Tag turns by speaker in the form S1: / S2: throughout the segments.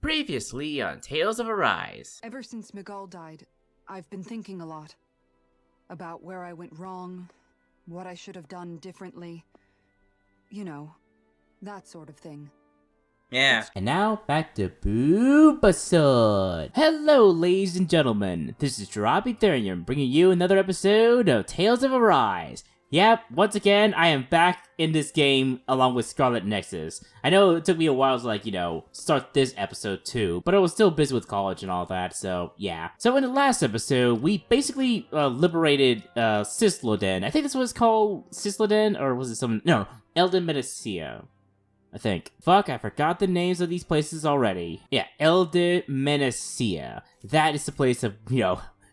S1: Previously on Tales of Arise.
S2: Ever since Miguel died, I've been thinking a lot. About where I went wrong, what I should have done differently. You know, that sort of thing.
S1: Yeah.
S3: And now, back to Boobasode. Hello, ladies and gentlemen. This is Jarabi Therian bringing you another episode of Tales of Arise. Yep, once again, I am back in this game along with Scarlet Nexus. I know it took me a while to, start this episode too, but I was still busy with college and all that, so yeah. So in the last episode, we basically liberated Cisloden. I think that's what it's called, Cisloden, or was it some... No, Elde Menancia. I think. Fuck, I forgot the names of these places already. Yeah, Elde Menancia. That is the place of,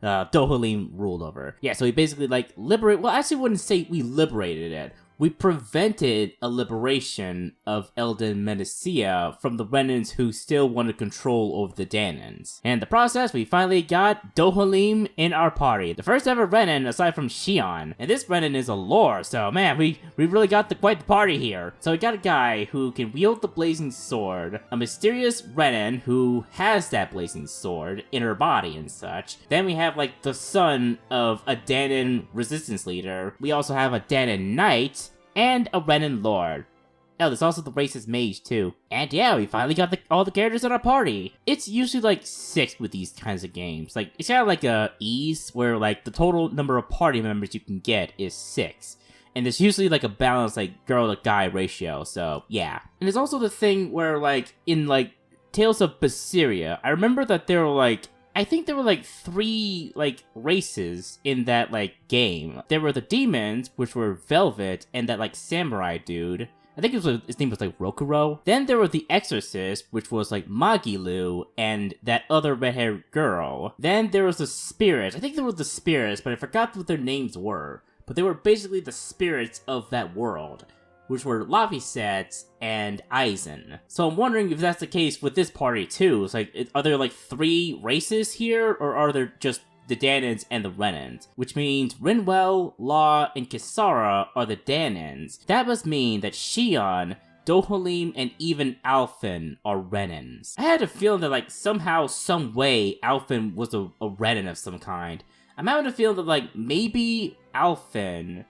S3: Dohalim ruled over. Yeah, so we basically, well, I actually wouldn't say we liberated it. We prevented a liberation of Elde Menancia from the Renans who still wanted control over the Dahnans. And in the process, we finally got Dohalim in our party. The first ever Renan aside from Xion. And this Renan is a lore, so man, we really got quite the party here. So we got a guy who can wield the blazing sword, a mysterious Renan who has that blazing sword in her body and such. Then we have the son of a Dahnan resistance leader. We also have a Dahnan knight, and a Renan Lord. Oh, there's also the racist mage, too. And yeah, we finally got all the characters in our party. It's usually 6 with these kinds of games. It's kind of like a Ease, where the total number of party members you can get is 6. And there's usually a balanced girl to guy ratio, so yeah. And there's also the thing where in Tales of Berseria, I remember that there were I think there were 3 races in that game. There were the demons, which were Velvet, and that samurai dude. I think his name was Rokuro. Then there were the exorcists, which was Magilu, and that other red-haired girl. Then there was the spirits. I think there were the spirits, but I forgot what their names were. But they were basically the spirits of that world, which were Laphicet and Aizen. So I'm wondering if that's the case with this party too. It's are there 3 races here, or are there just the Dahnans and the Renans? Which means Rinwell, Law, and Kisara are the Dahnans. That must mean that Xion, Dohalim, and even Alphen are Renans. I had a feeling that somehow, some way, Alphen was a Renan of some kind. I'm having a feeling that maybe Alphen...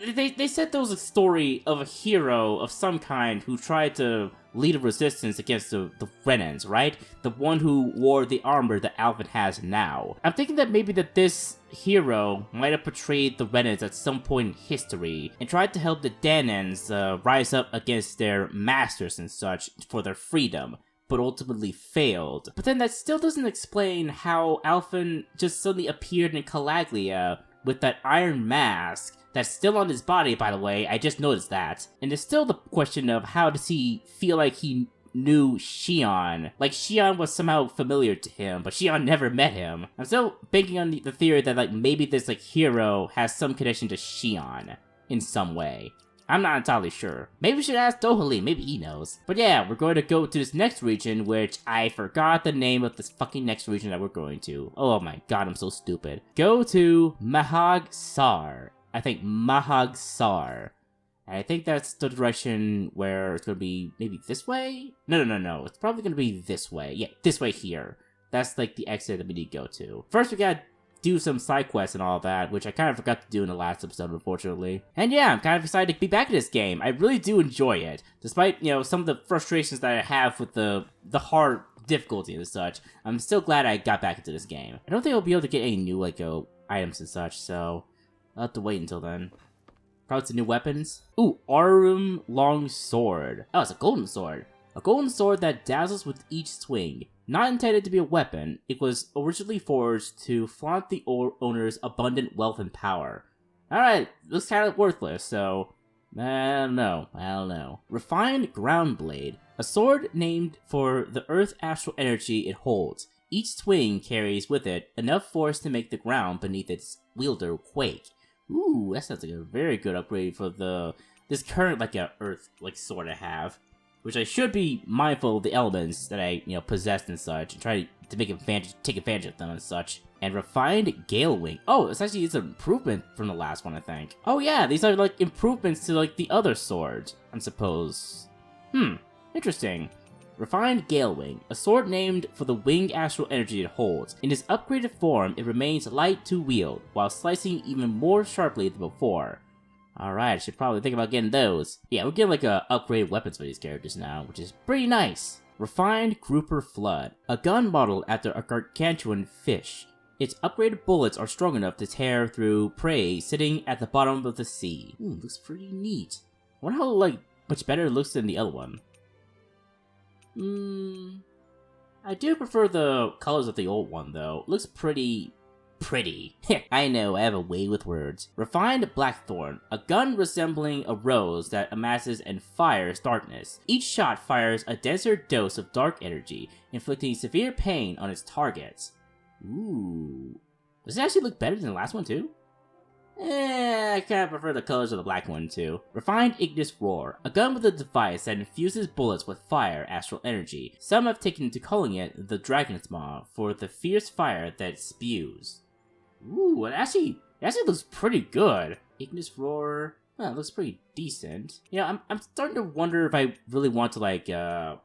S3: They said there was a story of a hero of some kind who tried to lead a resistance against the Renans, right? The one who wore the armor that Alvin has now. I'm thinking that maybe this hero might have portrayed the Renans at some point in history and tried to help the Dahnans rise up against their masters and such for their freedom, but ultimately failed. But then that still doesn't explain how Alphen just suddenly appeared in Calaglia with that iron mask that's still on his body, by the way. I just noticed that. And there's still the question of how does he feel like he knew Xion? Xion was somehow familiar to him, but Xion never met him. I'm still banking on the theory that maybe this hero has some connection to Xion in some way. I'm not entirely sure. Maybe we should ask Dohalim, maybe he knows. But yeah, we're going to go to this next region, which I forgot the name of this fucking next region that we're going to. Oh my god, I'm so stupid. Go to Mahag-Sar. I think Mahag-Sar. And I think that's the direction where it's going to be maybe this way? No. It's probably going to be this way. Yeah, this way here. That's the exit that we need to go to. First, we gotta do some side quests and all that, which I kind of forgot to do in the last episode, unfortunately. And yeah, I'm kind of excited to be back in this game. I really do enjoy it. Despite, some of the frustrations that I have with the hard difficulty and such, I'm still glad I got back into this game. I don't think I'll be able to get any new, items and such, so I'll have to wait until then. Probably some new weapons. Ooh, Arum Long Sword. Oh, it's a golden sword. A golden sword that dazzles with each swing. Not intended to be a weapon, it was originally forged to flaunt the owner's abundant wealth and power. Alright, looks kind of worthless, so I don't know. Refined Ground Blade. A sword named for the Earth's astral energy it holds. Each swing carries with it enough force to make the ground beneath its wielder quake. Ooh, that sounds like a very good upgrade for this current Earth sword I have. Which I should be mindful of the elements that I, possess and such, and try to take advantage of them and such. And Refined Gale Wing. Oh, it's an improvement from the last one, I think. Oh yeah, these are improvements to the other swords, I suppose. Interesting. Refined Gale Wing, a sword named for the winged astral energy it holds. In its upgraded form, it remains light to wield, while slicing even more sharply than before. Alright, I should probably think about getting those. Yeah, we're getting like upgraded weapons for these characters now, which is pretty nice. Refined Grouper Flood, a gun modeled after a gargantuan fish. Its upgraded bullets are strong enough to tear through prey sitting at the bottom of the sea. Looks pretty neat. I wonder how, much better it looks than the other one. I do prefer the colors of the old one, though. It looks pretty. I know, I have a way with words. Refined Blackthorn, a gun resembling a rose that amasses and fires darkness. Each shot fires a denser dose of dark energy, inflicting severe pain on its targets. Ooh. Does it actually look better than the last one, too? I kinda prefer the colors of the black one, too. Refined Ignis Roar, a gun with a device that infuses bullets with fire astral energy. Some have taken to calling it the Dragon's Maw for the fierce fire that it spews. Ooh, it actually looks pretty good. Ignis Roar, it looks pretty decent. You know, I'm starting to wonder if I really want to,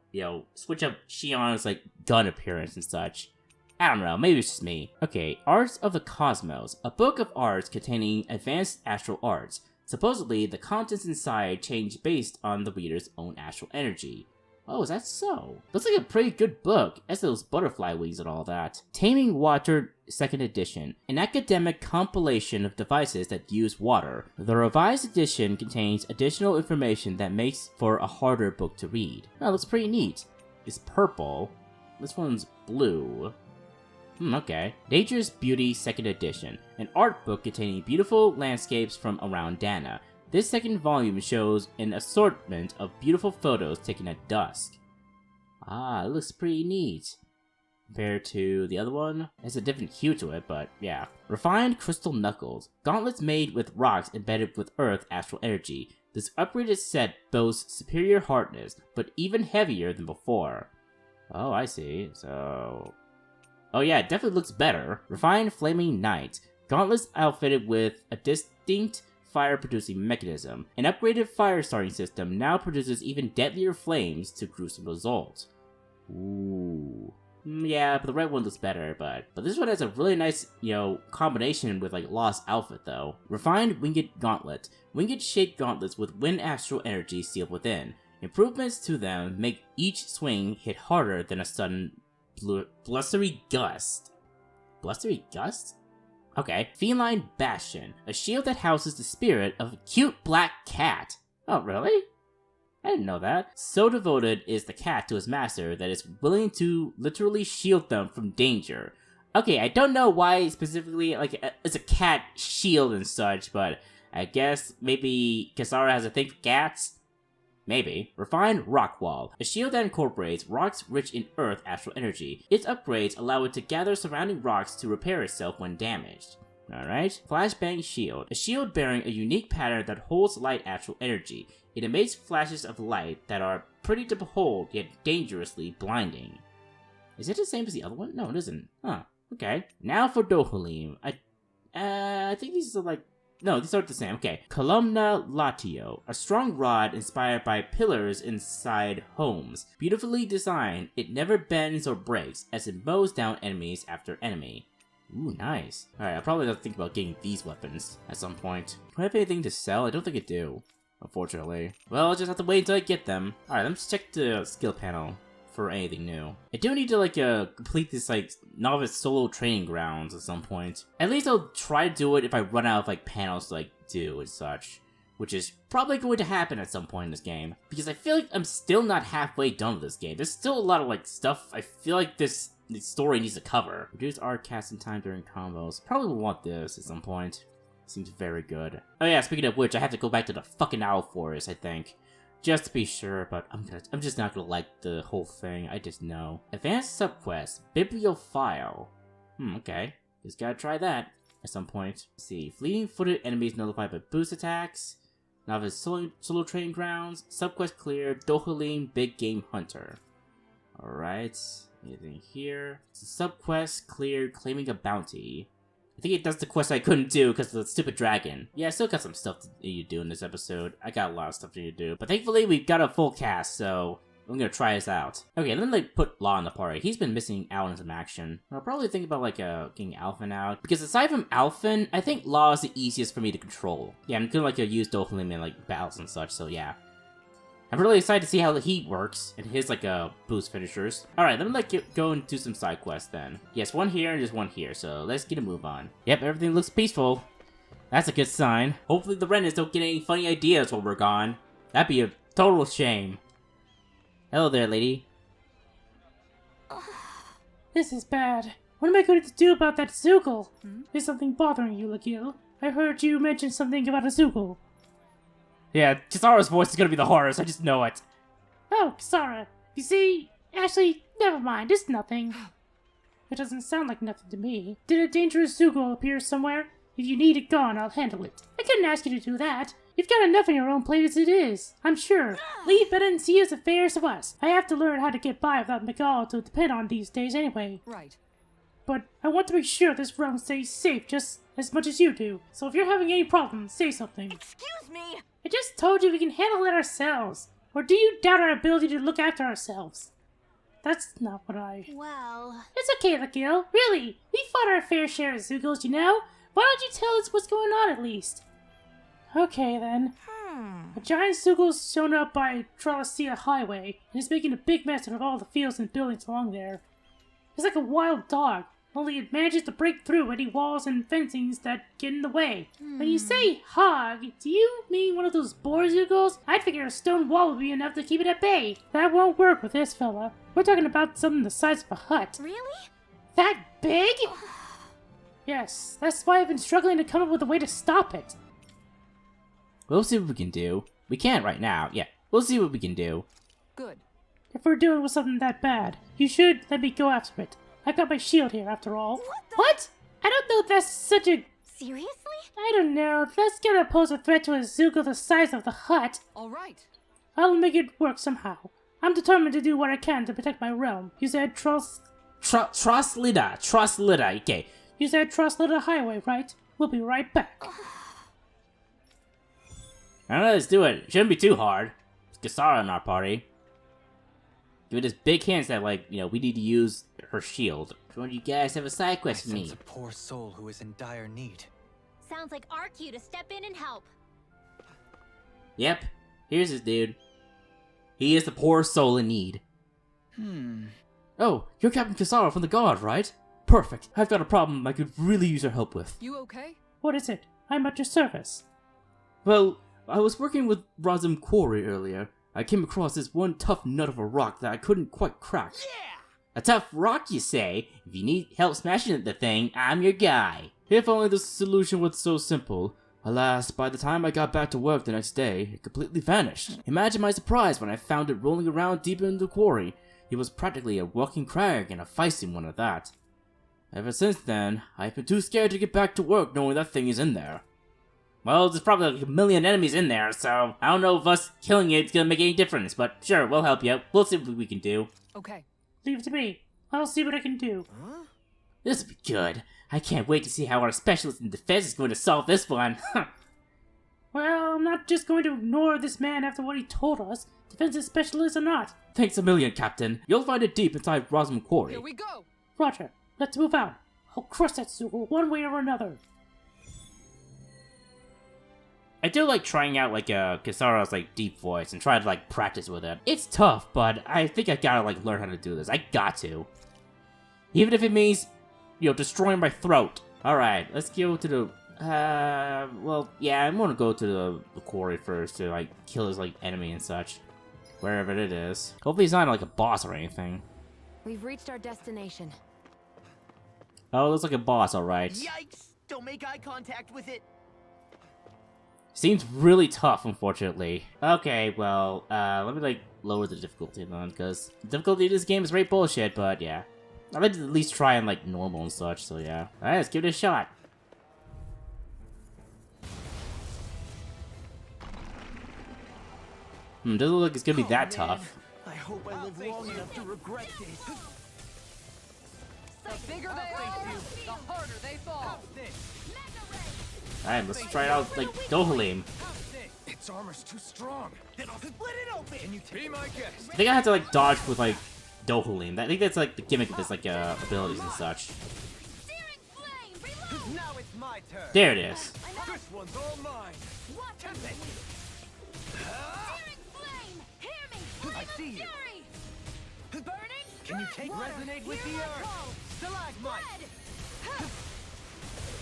S3: switch up Shion's, gun appearance and such. I don't know, maybe it's just me. Okay, Arts of the Cosmos, a book of arts containing advanced astral arts. Supposedly, the contents inside change based on the reader's own astral energy. Oh, is that so? Looks like a pretty good book. It has those butterfly wings and all that. Taming Water 2nd Edition, an academic compilation of devices that use water. The revised edition contains additional information that makes for a harder book to read. Oh, it looks pretty neat. It's purple. This one's blue. Okay. Nature's Beauty 2nd Edition, an art book containing beautiful landscapes from around Dahna. This second volume shows an assortment of beautiful photos taken at dusk. It looks pretty neat. Compared to the other one, it has a different hue to it, but yeah. Refined Crystal Knuckles, gauntlets made with rocks embedded with earth astral energy. This upgraded set boasts superior hardness, but even heavier than before. Oh, I see. So... oh yeah, it definitely looks better. Refined Flaming Knight, gauntlets outfitted with a distinct fire-producing mechanism. An upgraded fire starting system now produces even deadlier flames to gruesome results. Ooh. Yeah, but the red one looks better, but this one has a really nice, combination with, Lost Outfit, though. Refined Winged Gauntlet. Winged-shaped gauntlets with wind astral energy sealed within. Improvements to them make each swing hit harder than a sudden blustery gust. Blustery gust? Okay. Feline Bastion, a shield that houses the spirit of a cute black cat. Oh, really? I didn't know that. So devoted is the cat to his master that it's willing to literally shield them from danger. Okay, I don't know why specifically, it's a cat shield and such, but I guess maybe Kasara has a thing for cats? Maybe. Refined Rock Wall, a shield that incorporates rocks rich in earth astral energy. Its upgrades allow it to gather surrounding rocks to repair itself when damaged. Alright. Flashbang Shield, a shield bearing a unique pattern that holds light astral energy. It emits flashes of light that are pretty to behold, yet dangerously blinding. Is it the same as the other one? No, it isn't. Huh. Okay. Now for Dohalim. I think these are no, these aren't the same. Okay. Columna Latio, a strong rod inspired by pillars inside homes. Beautifully designed, it never bends or breaks as it mows down enemies after enemy. Ooh, nice. Alright, I'll probably have to think about getting these weapons at some point. Do I have anything to sell? I don't think I do, unfortunately. Well, I'll just have to wait until I get them. Alright, let's check the skill panel for anything new. I do need to complete this novice solo training grounds at some point. At least I'll try to do it if I run out of panels to do and such, which is probably going to happen at some point in this game, because I feel like I'm still not halfway done with this game. There's still a lot of stuff I feel like the story needs to cover. Reduce art casting time during combos. Probably will want this at some point. Seems very good. Oh yeah, speaking of which, I have to go back to the fucking Owl Forest, I think. Just to be sure, but I'm just not gonna like the whole thing, I just know. Advanced Subquest, Bibliophile. Okay. Just gotta try that at some point. Let's see. Fleeting-footed enemies notified by boost attacks. Novice solo training grounds. Subquest cleared. Dohalim, Big Game Hunter. Alright. Anything here? It's a subquest cleared, claiming a bounty. I think that's the quest I couldn't do because of the stupid dragon. Yeah, I still got some stuff to do in this episode. I got a lot of stuff to do. But thankfully, we've got a full cast, so I'm gonna try this out. Okay, let me like put Law in the party. He's been missing out in some action. I'll probably think about like getting Alphen out. Because aside from Alphen, I think Law is the easiest for me to control. Yeah, I'm gonna like use Dohalim in like battles and such, so yeah. I'm really excited to see how the heat works and his like boost finishers. Alright, let me like go and do some side quests then. Yes, one here and just one here, so let's get a move on. Yep, everything looks peaceful. That's a good sign. Hopefully the Renans don't get any funny ideas while we're gone. That'd be a total shame. Hello there, lady.
S4: This is bad. What am I going to do about that zeugle? Is something bothering you, Lagil? I heard you mention something about a zeugle.
S3: Yeah, Kisara's voice is gonna be the hardest, I just know it.
S4: Oh, Kisara. You see, actually, never mind, it's nothing. It doesn't sound like nothing to me. Did a dangerous zeugle appear somewhere? If you need it gone, I'll handle it. I couldn't ask you to do that. You've got enough on your own plate as it is, I'm sure. Leave Beta and Sia's affairs to us. I have to learn how to get by without Miguel to depend on these days anyway.
S2: Right.
S4: But I want to make sure this realm stays safe just as much as you do. So if you're having any problems, say something.
S5: Excuse me!
S4: I just told you we can handle it ourselves. Or do you doubt our ability to look after ourselves? That's not what I...
S5: Well...
S4: It's okay, Lagil. Really. We fought our fair share of zeugles, you know? Why don't you tell us what's going on at least? Okay, then. A giant zeugle's shown up by Tralacia Highway, and is making a big mess out of all the fields and buildings along there. It's like a wild dog, only it manages to break through any walls and fencings that get in the way. When you say hog, do you mean one of those boar zeugles? I'd figure a stone wall would be enough to keep it at bay. That won't work with this fella. We're talking about something the size of a hut.
S5: Really?
S4: That big? Yes, that's why I've been struggling to come up with a way to stop it.
S3: We'll see what we can do. We can't right now. Yeah, we'll see what we can do.
S2: Good.
S4: If we're dealing with something that bad, you should let me go after it. I got my shield here, after all. What? I don't know if that's such a...
S5: Seriously?
S4: I don't know. That's gonna pose a threat to a zeugle the size of the hut.
S2: All right.
S4: I'll make it work somehow. I'm determined to do what I can to protect my realm. You said
S3: Truslida. Okay.
S4: You said Truslida Highway, right? We'll be right back.
S3: Alright, let's do it. Shouldn't be too hard. It's Kisara in our party. Give it this big hints that, like, you know, we need to use her shield. Which one of you guys have a side quest for me?
S6: A poor soul who is in dire need.
S5: Sounds like our cue to step in and help.
S3: Yep. Here's this dude. He is the poor soul in need. Oh, you're Captain Kisara from the Guard, right? Perfect. I've got a problem I could really use your help with.
S2: You okay?
S4: What is it? I'm at your service.
S3: Well, I was working with Razum Quarry earlier. I came across this one tough nut of a rock that I couldn't quite crack. Yeah! A tough rock, you say? If you need help smashing the thing, I'm your guy. If only the solution was so simple. Alas, by the time I got back to work the next day, it completely vanished. Imagine my surprise when I found it rolling around deep in the quarry. It was practically a walking crag, and a feisty one at that. Ever since then, I've been too scared to get back to work knowing that thing is in there. Well, there's probably like a million enemies in there, so I don't know if us killing it's gonna make any difference, but sure, we'll help you out. We'll see what we can do.
S2: Okay.
S4: Leave it to me. I'll see what I can do.
S3: This'll be good. I can't wait to see how our specialist in defense is going to solve this one.
S4: Well, I'm not just going to ignore this man after what he told us, defensive specialist or not.
S3: Thanks a million, Captain. You'll find it deep inside Razum Quarry.
S2: Here we go.
S4: Roger. Let's move out. I'll crush that zeugle one way or another.
S3: I do like trying out like Kisara's like deep voice and try to like practice with it. It's tough, but I think I gotta like learn how to do this. I got to. Even if it means, you know, destroying my throat. Alright, let's go to the well, yeah, I'm gonna go to the quarry first to like kill his like enemy and such. Wherever it is. Hopefully he's not like a boss or anything.
S5: We've reached our destination.
S3: Oh, it looks like a boss, alright.
S7: Yikes! Don't make eye contact with it.
S3: Seems really tough, unfortunately. Okay, well, let me, like, lower the difficulty then, because the difficulty of this game is right bullshit, but yeah. I'd like to at least try and, like, normal and such, so yeah. Alright, let's give it a shot. Doesn't look like it's gonna be that tough.
S7: I hope I live long enough to regret this.
S2: The bigger they are, the harder they fall.
S3: Alright, let's try it out, like, Dohalim.
S7: Its armor's too strong. Then I'll split it open. Can you be my guest?
S3: I think I have to like dodge with like Dohalim. I think that's like the gimmick of his like abilities and such.
S5: Searing flame, reload!
S7: Now it's my turn.
S3: There it is.
S7: This one's all mine.
S5: Watch
S7: Tempt it.
S5: Searing flame, hear me! Flame
S7: I
S5: of
S7: see you.
S5: fury! Burning
S7: Can you
S5: strike!
S7: take resonate with
S5: Hear
S7: the
S5: my
S7: earth?
S5: call.
S7: Stalagmite.
S5: Red!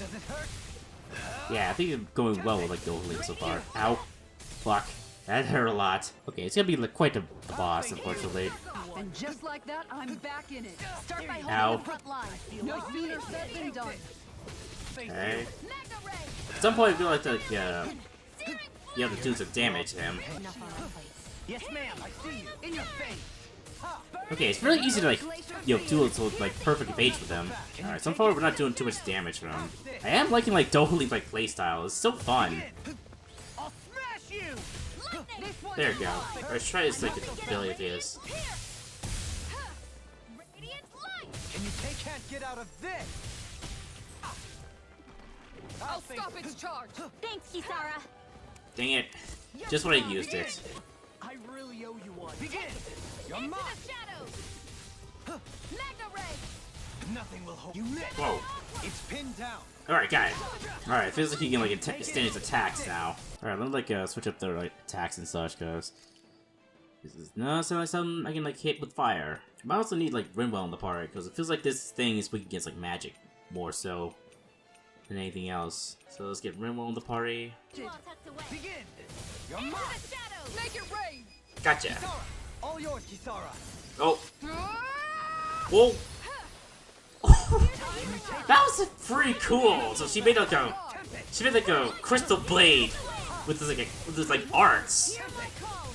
S7: Does it hurt?
S3: Yeah, I think it's going well with like Dohalim so far. Ow. Fuck. That hurt a lot. Okay, it's gonna be like quite a boss, unfortunately.
S2: And just like that, I'm back in it.
S5: Start by
S3: Ow.
S5: holding the front line.
S2: No sooner said than done.
S3: Okay.
S5: Mega ray!
S3: At some point, I feel like
S5: Searing
S3: you have to do some damage to him.
S5: enough on our plates.
S7: Yes, ma'am. I see you. In your face.
S3: Okay, it's really easy to like, do it so like perfect evade with him. Alright, so far we're not doing too much damage for him. I am liking like Dohalim's like playstyle. It's so fun.
S7: I'll smash you.
S5: Lightning!
S3: There you go. Let's try this like ability of his.
S5: Here! Radiant light!
S7: Can't get out of this. I'll stop its charge.
S5: Thanks, Kisara.
S3: Dang it. Just when I used it.
S7: I really owe you one. Begin. You're
S5: Into
S7: mine.
S5: the shadows! Mega ray!
S7: Nothing will hold you. Missed.
S3: Whoa.
S7: It's pinned down.
S3: Alright, got it. Alright, feels like he can like extend his attacks now. Alright, let me like switch up their like attacks and such, cause this is not sound like something I can like hit with fire. I also need like Rinwell in the party, because it feels like this thing is weak against like magic more so than anything else. So let's get Rinwell in the party.
S5: All tucked away.
S7: Begin. You're
S5: Into
S7: mine.
S5: the shadows! Make it rain!
S3: Gotcha.
S7: Kisara. All yours, Kisara.
S3: Oh. Whoa. That was pretty cool. So she made like a crystal blade with this like arts.
S5: Hear my call!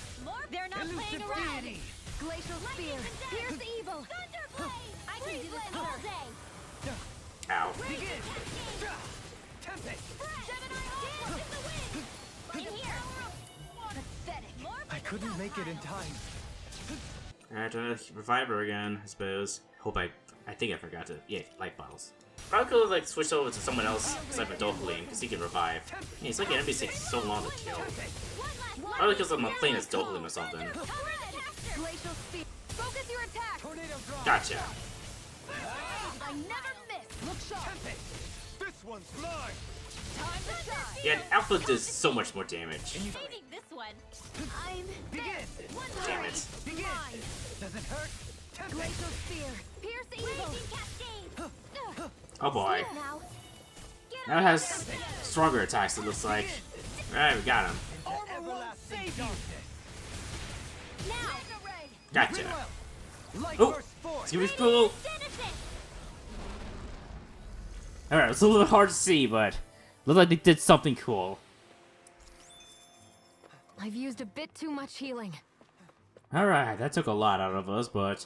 S5: They're not playing around!
S7: Deity.
S5: Glacial spear! Pierce evil! Thunderblade! I can do this all day!
S3: Ow.
S7: Begin. Tempest.
S5: Gemini Aqua in the wind! In here! Pathetic! More
S7: I couldn't make it in time.
S3: Alright, trying to revive her again, I suppose. I think I forgot to, yeah, life bottles. Probably could have like switched over to someone else except for Dohalim, because he can revive. Yeah, it's like enemies take so long to kill. Probably because I'm not playing as Dohalim or something.
S5: Glacial spear! Focus your attack!
S7: Tornado drop.
S3: Gotcha.
S5: I never miss! Look sharp!
S7: This one's mine.
S5: Time to shine!
S3: Yeah, Alpha does so much more damage.
S5: Saving this one! I'm
S7: Begin.
S3: Damn it.
S7: Begin. Does it hurt? Tempest.
S5: Glacial spear! Pierce evil! Cascade!
S3: Oh boy.
S5: Now,
S3: Now it has stronger attacks, it looks like. Alright, we got him.
S7: Everlasting darkness.
S5: now!
S3: Gotcha.
S7: Light
S3: Oh,
S7: burst forth.
S3: it's gonna be cool.
S5: Finish it!
S3: Alright, it's a little bit hard to see, but looks like they did something cool.
S5: I've used a bit too much healing.
S3: Alright, that took a lot out of us, but...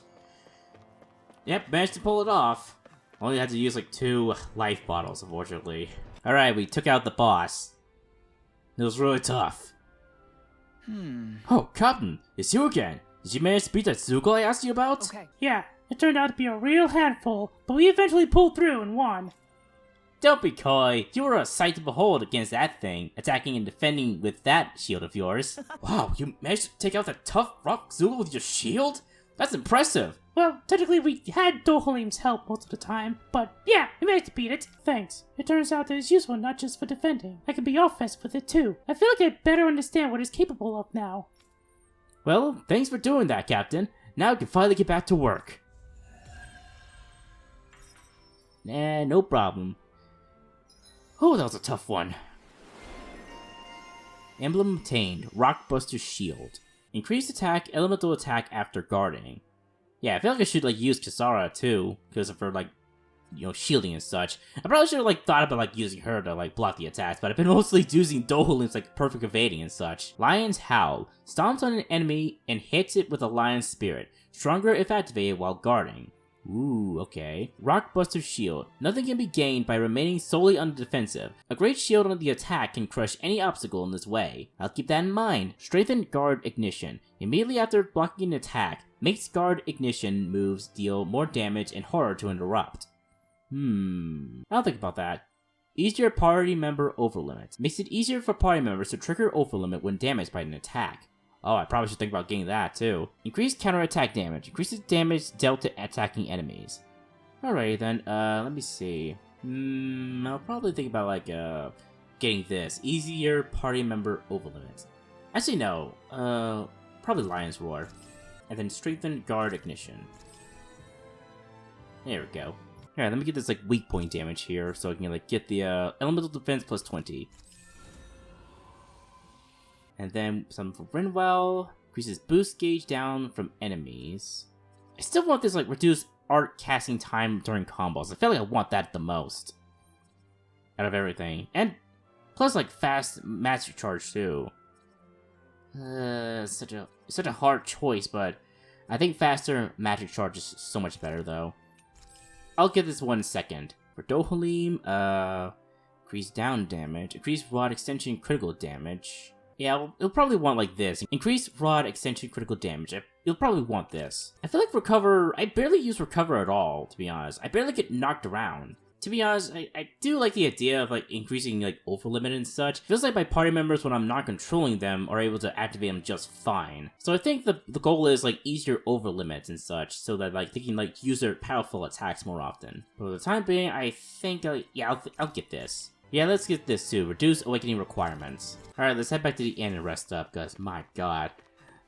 S3: Yep, managed to pull it off. Only had to use like 2 life bottles, unfortunately. Alright, we took out the boss. It was really tough. Oh, Captain, it's you again. Did you manage to beat that zeugle I asked you about?
S2: Okay,
S4: Yeah, it turned out to be a real handful, but we eventually pulled through and won.
S3: Don't be coy. You were a sight to behold against that thing, attacking and defending with that shield of yours. Wow, you managed to take out that tough rock zeugle with your shield? That's impressive.
S4: Well, technically we had Dohalim's help most of the time, but yeah, we managed to beat it. Thanks. It turns out that it's useful not just for defending. I can be offensive with it too. I feel like I better understand what it's capable of now.
S3: Well, thanks for doing that, Captain. Now we can finally get back to work. Nah, no problem. Oh, that was a tough one. Emblem obtained. Rockbuster Shield. Increased attack, elemental attack after guarding. Yeah, I feel like I should like use Kisara too, because of her like, you know, shielding and such. I probably should have like thought about like using her to like block the attacks, but I've been mostly using Dohalim's like perfect evading and such. Lion's Howl. Stomps on an enemy and hits it with a lion's spirit. Stronger if activated while guarding. Ooh, okay. Rockbuster Shield. Nothing can be gained by remaining solely on the defensive. A great shield on the attack can crush any obstacle in this way. I'll keep that in mind. Strengthened Guard Ignition. Immediately after blocking an attack, makes Guard Ignition moves deal more damage and harder to interrupt. I'll think about that. Easier party member overlimit. Makes it easier for party members to trigger overlimit when damaged by an attack. Oh, I probably should think about getting that too. Increased counterattack damage. Increases damage dealt to attacking enemies. Alrighty then, let me see. I'll probably think about like, getting this. Easier party member overlimit. Actually, no. Probably Lion's Roar. And then strengthen guard ignition. There we go. Alright, let me get this like weak point damage here so I can like get the elemental defense plus 20. And then some for Rinwell. Increases boost gauge down from enemies. I still want this like reduced art casting time during combos. I feel like I want that the most. Out of everything. And plus like fast master charge too. Such a hard choice, but I think faster magic charge is so much better though. I'll give this one second. For Dohalim, increase down damage, increase rod extension critical damage. Yeah, it'll probably want like this. Increase rod extension critical damage. You'll probably want this. I feel like recover, I barely use recover at all, to be honest. I barely get knocked around. To be honest, I do like the idea of like increasing like over limit and such. Feels like my party members, when I'm not controlling them, are able to activate them just fine. So I think the goal is like easier over limits and such, so that like they can like use their powerful attacks more often. For the time being, I think yeah, I'll get this. Yeah, let's get this too. Reduce awakening requirements. All right, let's head back to the inn and rest up, cause my god,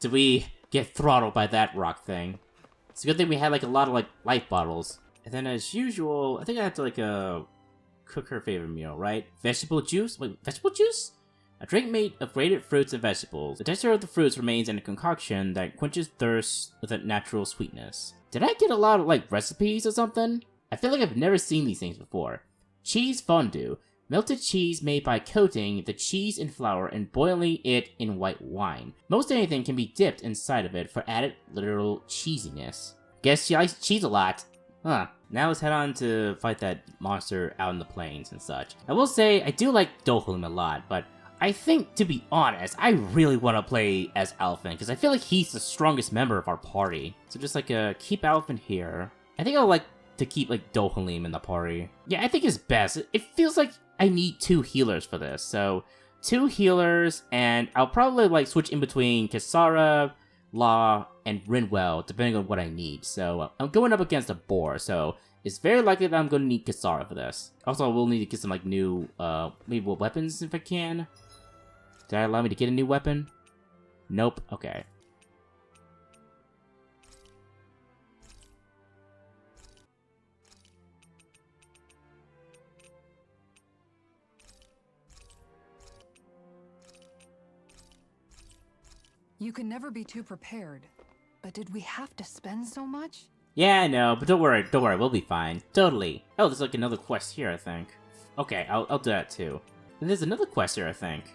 S3: did we get throttled by that rock thing? It's a good thing we had like a lot of like life bottles. And then as usual, I think I have to like cook her favorite meal, right? Vegetable juice? Wait, vegetable juice? A drink made of grated fruits and vegetables. The texture of the fruits remains in a concoction that quenches thirst with a natural sweetness. Did I get a lot of like recipes or something? I feel like I've never seen these things before. Cheese fondue. Melted cheese made by coating the cheese in flour and boiling it in white wine. Most anything can be dipped inside of it for added literal cheesiness. Guess she likes cheese a lot. Huh. Now let's head on to fight that monster out in the plains and such. I will say, I do like Dohalim a lot, but I think, to be honest, I really want to play as Alphen, because I feel like he's the strongest member of our party. So just like, keep Alphen here. I think I'll like to keep like Dohalim in the party. Yeah, I think it's best. It feels like I need 2 healers for this, so 2 healers, and I'll probably like switch in between Kisara, Law, and Rinwell, depending on what I need. So I'm going up against a boar, so it's very likely that I'm going to need Kisara for this. Also, I will need to get some like new, maybe weapons if I can. Did that allow me to get a new weapon? Nope. Okay.
S2: You can never be too prepared. But did we have to spend so much?
S3: Yeah, I know, but don't worry, we'll be fine. Totally. Oh, there's like another quest here, I think. Okay, I'll do that too. And there's another quest here, I think.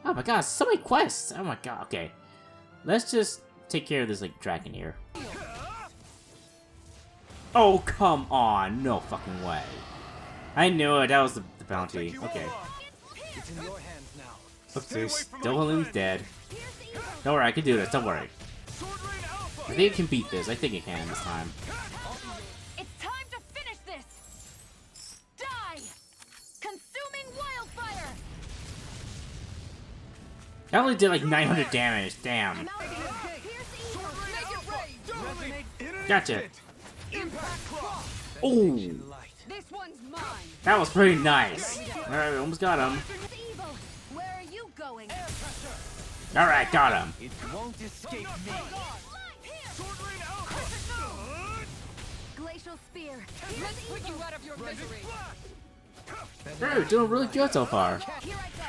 S3: Oh my god, so many quests! Oh my god, okay. Let's just take care of this, like, dragon here. Oh, come on! No fucking way. I knew it, that was the bounty. Okay.
S6: It's in your hands now.
S3: Oopsies. Dohalim's dead. Don't worry, I can do this, don't worry. I think I can beat this. I think I can this time.
S5: It's time to finish this! Die! Consuming wildfire!
S3: I only did like 900 damage. Damn.
S5: I'm out here.
S3: Gotcha. Oh,
S2: This one's mine.
S3: that was pretty nice. Alright, we almost got him.
S5: It's evil. Where are you going?
S3: Alright, got him.
S6: It won't escape me.
S5: Glacial spear.
S2: Let's put you out of your misery.
S3: We're doing really good so far.
S5: Here I go.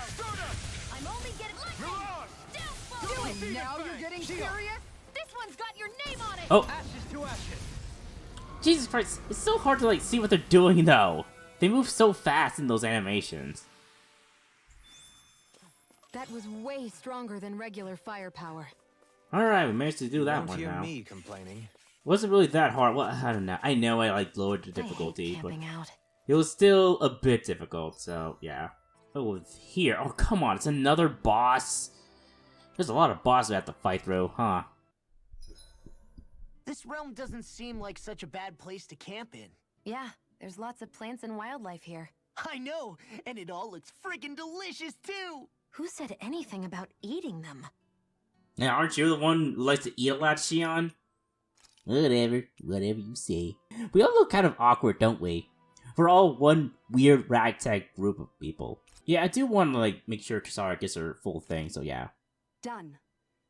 S5: I'm only getting
S2: And now you're getting serious?
S5: This one's got your name on it.
S3: Oh,
S6: Ashes to ashes.
S3: Jesus Christ. It's so hard to like see what they're doing though. They move so fast in those animations.
S5: That was way stronger than regular firepower.
S3: Alright, we managed to do that
S6: Won't
S3: one
S6: hear
S3: now.
S6: me complaining.
S3: Wasn't really that hard. Well, I don't know. I know I like lowered the
S5: I hate
S3: difficulty, but
S5: camping out.
S3: it was still a bit difficult, so yeah. Oh, it's here. Oh, come on. It's another boss. There's a lot of bosses we have to fight through, huh?
S8: This realm doesn't seem like such a bad place to camp in.
S5: Yeah, there's lots of plants and wildlife here.
S8: I know, and it all looks freaking delicious too.
S5: Who said anything about eating them?
S3: Now, aren't you the one who likes to eat a lot, Shion? Whatever you say. We all look kind of awkward, don't we? We're all one weird ragtag group of people. Yeah, I do want to, like, make sure Kisara gets her full thing, so yeah.
S2: Done.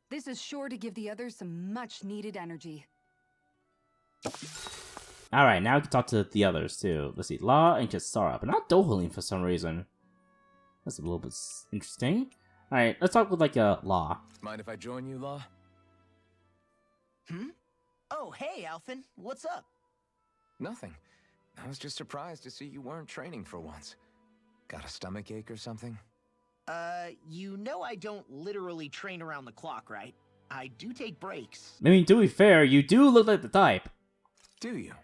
S2: This is sure to give the others some much-needed energy.
S3: Alright, now we can talk to the others, too. Let's see, La and Kisara, but not Dohalim for some reason. That's a little bit interesting. Alright, let's talk with, like, La.
S6: Mind if I join you, Law?
S8: Oh, hey, Alphen. What's up?
S6: Nothing. I was just surprised to see you weren't training for once. Got a stomachache or something?
S8: You know I don't literally train around the clock, right? I do take breaks.
S3: I mean, to be fair, you do look like the type.
S6: Do you?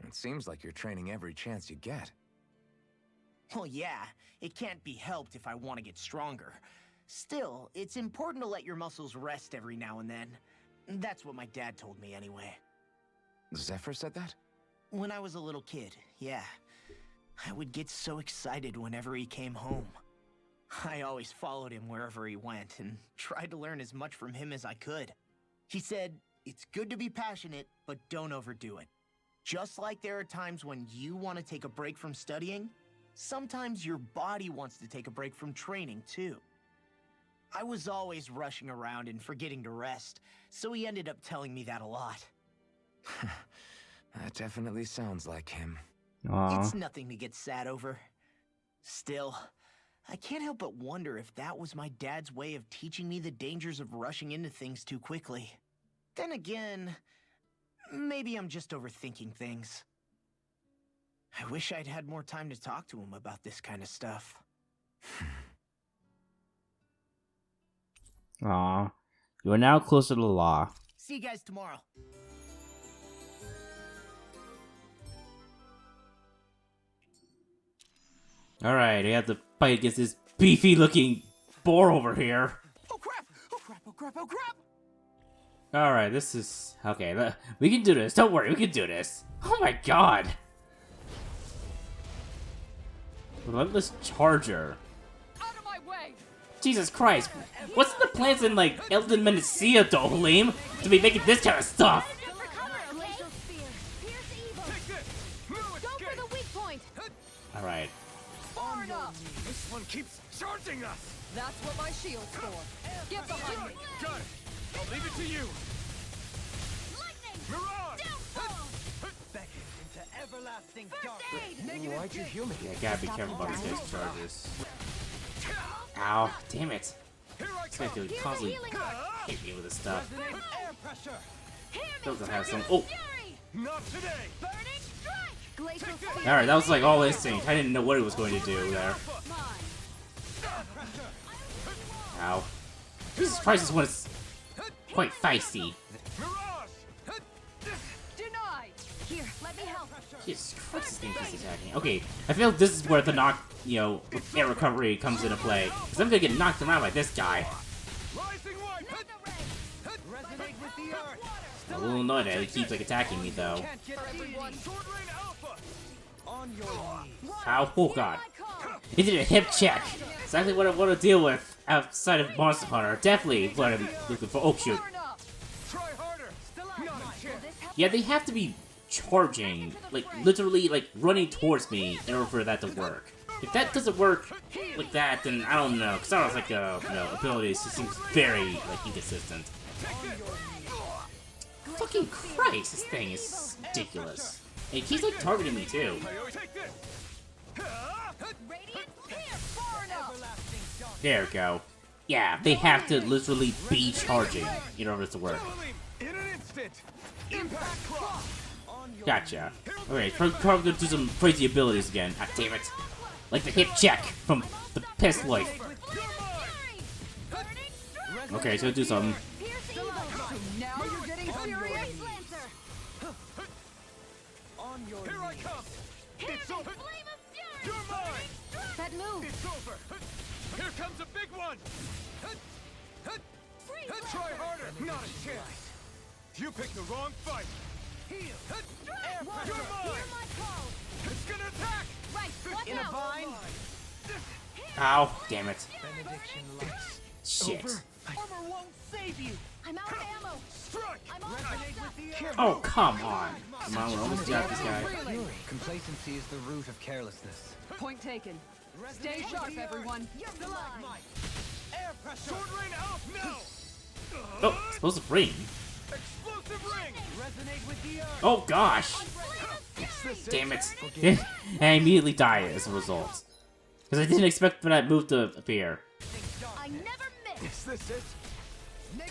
S6: It seems like you're training every chance you get.
S8: Well, yeah, it can't be helped if I want to get stronger. Still, it's important to let your muscles rest every now and then. That's what my dad told me anyway.
S6: Zephyr said that?
S8: When I was a little kid, yeah. I would get so excited whenever he came home. I always followed him wherever he went and tried to learn as much from him as I could. He said, it's good to be passionate, but don't overdo it. Just like there are times when you want to take a break from studying, sometimes your body wants to take a break from training too. I was always rushing around and forgetting to rest, so he ended up telling me that a lot.
S6: That definitely sounds like him.
S3: Aww.
S8: It's nothing to get sad over. Still, I can't help but wonder if that was my dad's way of teaching me the dangers of rushing into things too quickly. Then again, maybe I'm just overthinking things. I wish I'd had more time to talk to him about this kind of stuff.
S3: Aw. You are now closer to the law.
S8: See you guys tomorrow.
S3: Alright, I have to fight against this beefy looking boar over here.
S8: Oh crap! Oh crap! Oh crap! Oh crap!
S3: Alright, this is... Okay, we can do this. Don't worry, we can do this. Oh my god. Relentless Charger.
S2: Out of my way!
S3: Jesus Christ. What's the plans in, like, Elde Menancia, Dohalim, to be making this kind of stuff?
S5: Glacial spear. Pierce evil. Go for the weak point.
S3: Alright.
S2: Far enough!
S7: This one keeps charging us!
S2: That's what my shield's for. Get behind me!
S7: Got it! I'll leave it to you!
S5: Lightning.
S7: Mirage!
S5: Downfall.
S6: Beckett into everlasting
S5: First aid.
S6: Why'd you heal me?
S3: Yeah, gotta be careful about these guy's charges. Ow, damn it.
S7: Here I
S3: This guy
S7: come!
S3: could constantly
S5: healing
S3: hit me with this stuff.
S6: Air pressure!
S3: Doesn't have some... Oh!
S5: Fury.
S7: Not today!
S5: Burning strike. Glacial spear.
S3: Alright, that was like all instinct. I didn't know what it was going to do there. Ow. Jesus Christ, this one is quite feisty.
S7: Mirage!
S2: Denied!
S5: Here, let me help.
S3: Jesus Christ, this thing keeps attacking. Okay, I feel this is where the air recovery comes into play. Because I'm gonna get knocked around by this guy.
S7: Rising light!
S6: Resonate with the earth!
S3: I'm a little annoyed that he keeps like attacking me though.
S6: Can't get everyone
S7: Sword Rain Alpha!
S6: on your knees!
S3: Ow, oh god. He did a hip check. Exactly what I want to deal with outside of Monster Hunter. Definitely what I'm looking for. Oh shoot.
S7: Try harder! Not a chance!
S3: Yeah, they have to be charging, like literally like running towards me in order for that to work. If that doesn't work like that, then I don't know. Cause I was like, abilities just seems very like inconsistent. Fucking Christ, this thing is ridiculous. And he keeps like targeting me too.
S7: Take this!
S5: Radiant spear. Far enough.
S3: There we go. Yeah, they have to literally be charging in order to work.
S7: In an instant! Impact Cross!
S3: Gotcha. Alright, probably gonna do some crazy abilities again. Ah, damn it. Like the hip check from the Piss Life. Okay, so do something.
S5: Pierce evil.
S2: Now you're getting serious?
S5: Lancer.
S6: On your
S7: Here I
S6: knees!
S7: come! It's over!
S5: Flame of fury.
S7: You're mine!
S5: That move.
S7: It's over! Here comes a big one!
S5: Freeze.
S7: Try harder! Not a chance! You picked the wrong fight! Heal! You're
S5: Hear
S7: mine!
S5: my call.
S7: It's gonna attack!
S5: Right Watch
S8: In a
S5: out.
S8: vine.
S3: Ow, damn it.
S8: Benediction lights.
S3: Shit.
S8: Armor won't save you.
S5: I'm out of ammo.
S7: Strike!
S5: I'm all
S8: Resonate
S5: stuck.
S8: with the air.
S3: Oh, come on. Come on, we're almost got this guy.
S6: Complacency is the root of carelessness.
S2: Point taken. Stay sharp, everyone.
S5: You're blind.
S8: Air pressure.
S7: Sword rain out now!
S3: Oh, explosive ring.
S7: Explosive ring!
S8: Resonate with the earth.
S3: Oh, gosh. Damn it. And I immediately die as a result. Because I didn't expect for that move to appear.
S5: I never miss.
S7: Is this it?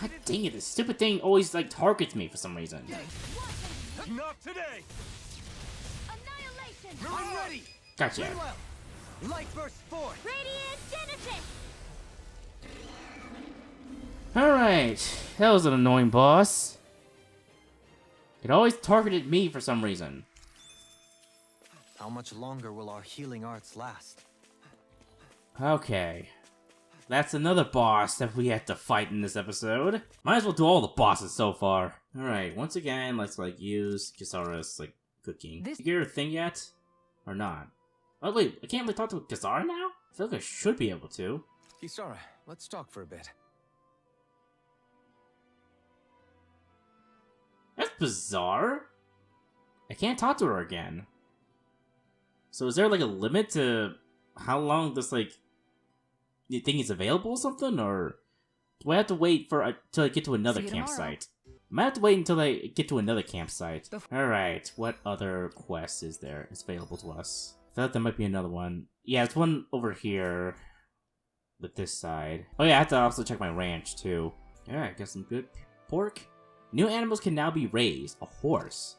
S3: God dang it, this stupid thing always, like, targets me for some reason.
S7: Not today!
S5: Annihilation.
S8: I'm ready.
S3: Gotcha.
S8: Light burst forth.
S5: Radiant Genesis.
S3: Alright, that was an annoying boss. It always targeted me for some reason.
S6: How much longer will our healing arts last?
S3: Okay. That's another boss that we had to fight in this episode. Might as well do all the bosses so far. Alright, once again, let's like use Kisara's like cooking.
S2: This-
S3: Did you get her thing yet? Or not? Oh wait, I can't really talk to Kisara now? I feel like I should be able to.
S6: Kisara, let's talk for a bit.
S3: That's bizarre. I can't talk to her again. So is there like a limit to how long this like thing is available or something? Or do I have to wait for until I get to another
S2: See you tomorrow.
S3: campsite? I might have to wait until I get to another campsite. Alright, what other quest is there? It's available to us. I thought there might be another one. Yeah, it's one over here. With this side. Oh yeah, I have to also check my ranch too. Alright, got some good pork. New animals can now be raised. A horse.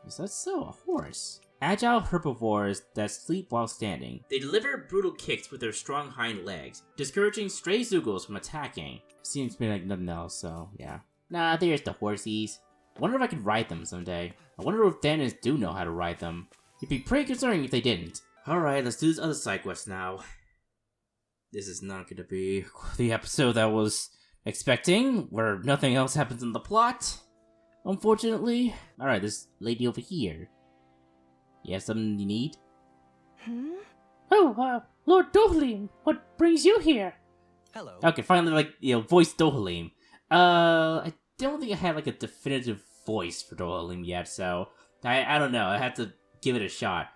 S3: Is that so? A horse. Agile herbivores that sleep while standing. They deliver brutal kicks with their strong hind legs, discouraging stray zeugles from attacking. Seems to be like nothing else, so yeah. Nah, there's the horsies. Wonder if I could ride them someday. I wonder if Dahnans do know how to ride them. It'd be pretty concerning if they didn't. Alright, let's do this other side quest now. This is not gonna be the episode that I was expecting, where nothing else happens in the plot. Unfortunately. Alright, this lady over here. You have something you need?
S4: Oh, Lord Dohalim, what brings you here?
S6: Hello.
S3: Okay, finally, like, voice Dohalim. I don't think I had, like, a definitive voice for Dohalim yet, so I don't know, I had to give it a shot.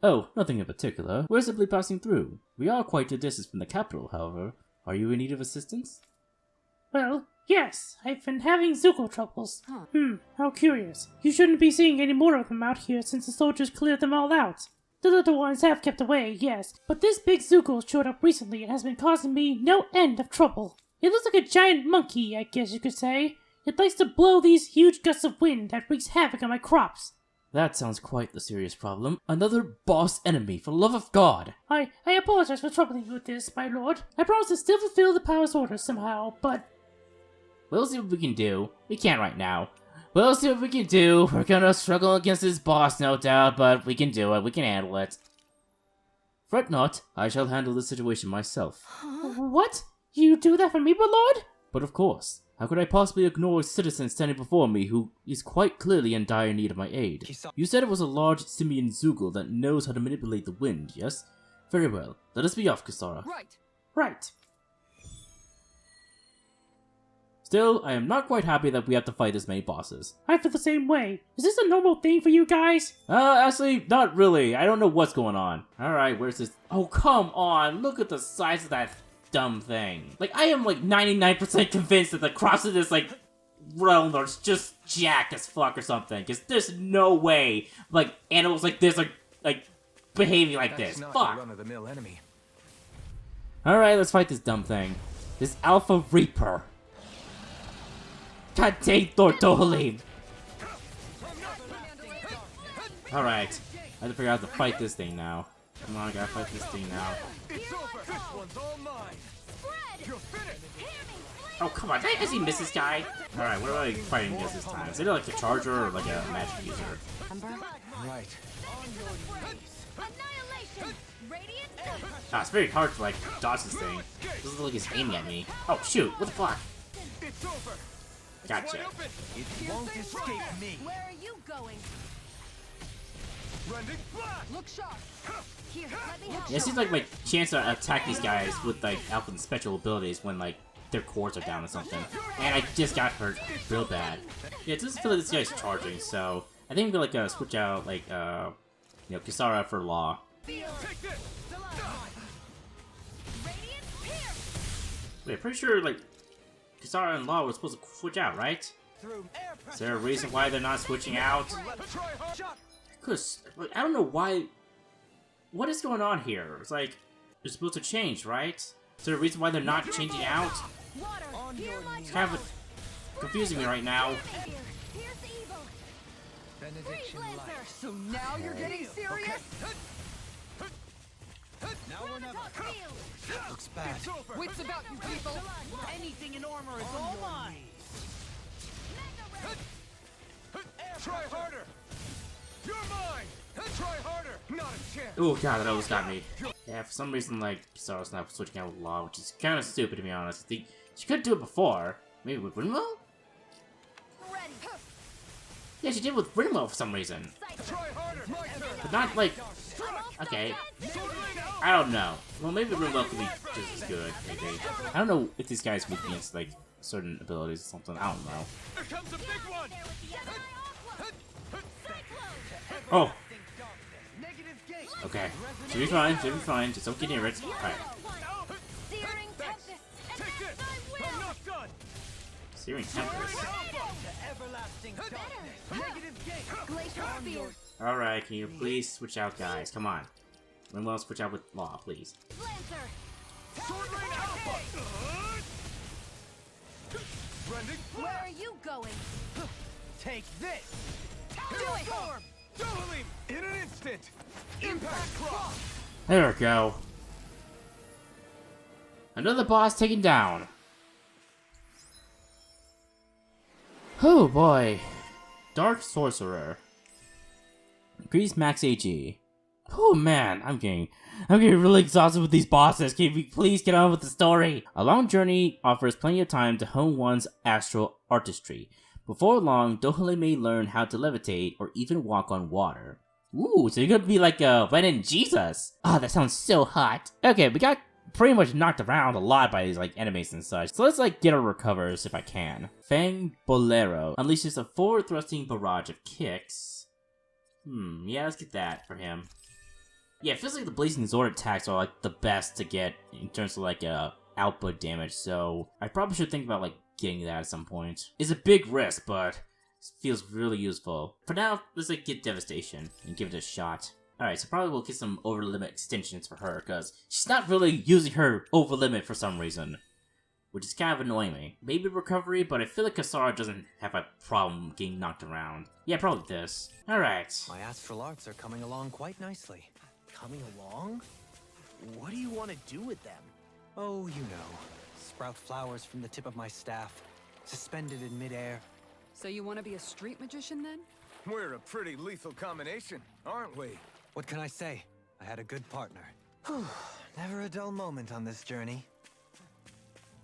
S3: Oh, nothing in particular. We're simply passing through. We are quite a distance from the capital, however. Are you in need of assistance?
S4: Well, yes, I've been having zeugle troubles.
S2: Huh.
S4: How curious. You shouldn't be seeing any more of them out here since the soldiers cleared them all out. The little ones have kept away, yes, but this big zeugle showed up recently and has been causing me no end of trouble. It looks like a giant monkey, I guess you could say. It likes to blow these huge gusts of wind that wreaks havoc on my crops.
S3: That sounds quite the serious problem. Another boss enemy, for the love of God!
S4: I apologize for troubling you with this, my lord. I promise to still fulfill the powers orders somehow, but...
S3: We'll see what we can do. We can't right now. We'll see what we can do. We're gonna struggle against this boss, no doubt, but we can do it. We can handle it. Fret not. I shall handle the situation myself.
S4: What? You do that for me, my lord?
S3: But of course. How could I possibly ignore a citizen standing before me who is quite clearly in dire need of my aid? You said it was a large simian zeugle that knows how to manipulate the wind, yes? Very well. Let us be off, Kisara.
S2: Right.
S4: Right.
S3: Still, I am not quite happy that we have to fight this many bosses.
S4: I feel the same way. Is this a normal thing for you guys?
S3: Actually, not really. I don't know what's going on. Alright, where's this? Oh, come on. Look at the size of that dumb thing. Like, I am like 99% convinced that the cross of this, like, realm are just jacked as fuck or something. Because there's no way, like, animals like this are, like, behaving like
S6: That's
S3: this.
S6: not
S3: Fuck.
S6: a run-of-the-mill enemy.
S3: Alright, let's fight this dumb thing. This Alpha Reaper. God dang Lord Dohalim. Alright. I have to figure out how to fight this thing now. Come on, I gotta fight this thing now.
S7: It's over! This one's all mine!
S5: Spread.
S7: You're finished!
S5: Hear me.
S3: Oh, come on. Did I actually miss this guy? Alright, what am I fighting against this time? Is it like a charger or like a magic user?
S6: Right.
S5: Annihilation. Radiant.
S3: Ah, it's very hard to like dodge this thing. It doesn't look like it's aiming at me. Oh, shoot. What the fuck?
S7: It's over!
S3: Gotcha.
S7: Wide open!
S8: It won't escape me.
S5: Where are you going?
S2: Look sharp.
S5: Here, let me help.
S3: Yeah, it seems like my chance to attack these guys with like Alpha's special abilities when like their cores are down or something. And I just got hurt real bad. Yeah, it doesn't feel like this guy's charging, so I think I'm gonna like switch out like you know, Kisara for Law.
S5: Radiant pierce.
S3: Wait, pretty sure like Kisara and Law were supposed to switch out, right? Is there a reason why they're not switching out? Cause like, I don't know why. What is going on here? It's like they're supposed to change, right? Is there a reason why they're not changing out?
S5: Water. Hear my
S3: It's kind of confusing me right now.
S5: Pierce evil.
S6: Benediction
S5: Freeze
S6: light.
S5: Lancer.
S2: So now you're getting serious?
S6: Now or never.
S5: Field.
S6: Looks bad.
S2: Wits about you people.
S8: Anything in armor is all mine.
S5: Mega ray.
S7: Try harder. You're mine. Try harder. Not a chance.
S3: Oh god, that almost got me. Yeah, for some reason, like, Kisara's not switching out with Law, which is kind of stupid to be honest. I think she could do it before. Maybe with Rinwell?
S5: Ready.
S3: Yeah, she did with Rinwell for some reason.
S7: Try harder. My turn.
S3: But not like, okay. I don't know. Well, maybe Rinwell could be just as good, maybe. I don't know if these guys weak against, like, certain abilities or something. I don't know.
S7: Here comes a big one.
S5: There with the Jedi offload. Cyclone.
S3: Oh,
S6: Negative gate.
S3: okay. Should be fine, should be fine. Just don't get near it. Alright.
S5: Searing tempest. And
S7: Take this.
S5: that's my
S7: I'm
S5: will.
S7: not done.
S3: Searing Tempest.
S6: Everlasting
S5: Better.
S6: Negative gate.
S5: Glacial spear.
S3: Alright, can you please switch out, guys? Come on. Rinwell, switch out with Law, please.
S5: Lancer.
S7: Sword Rain Alpha. Rending
S5: Where
S7: blast.
S5: are you going?
S6: Take this.
S5: Do it.
S7: Dohalim in an instant. Impact cross.
S3: There we go. Another boss taken down. Oh boy. Dark Sorcerer. Increase max AG. Oh man, I'm getting really exhausted with these bosses. Can we please get on with the story? A long journey offers plenty of time to hone one's astral artistry. Before long, Dohalim may learn how to levitate or even walk on water. Ooh, so you're gonna be like Renan Jesus. Oh, that sounds so hot. Okay, we got pretty much knocked around a lot by these like enemies and such. So let's like get our recovers if I can. Fang Bolero unleashes a forward thrusting barrage of kicks. Yeah, let's get that for him. Yeah, it feels like the Blazing Sword attacks are like the best to get in terms of like output damage, so I probably should think about like getting that at some point. It's a big risk, but it feels really useful. For now, let's like get Devastation and give it a shot. Alright, so probably we'll get some over limit extensions for her, because she's not really using her over limit for some reason. Which is kind of annoying me. Maybe Recovery, but I feel like Kisara doesn't have a problem getting knocked around. Yeah, probably this. Alright.
S6: My astral arts are coming along quite nicely.
S8: Coming along? What do you want to do with them?
S6: Oh, you know. Sprout flowers from the tip of my staff, suspended in midair.
S2: So you want to be a street magician then?
S7: We're a pretty lethal combination, aren't we?
S6: What can I say? I had a good partner. Never a dull moment on this journey.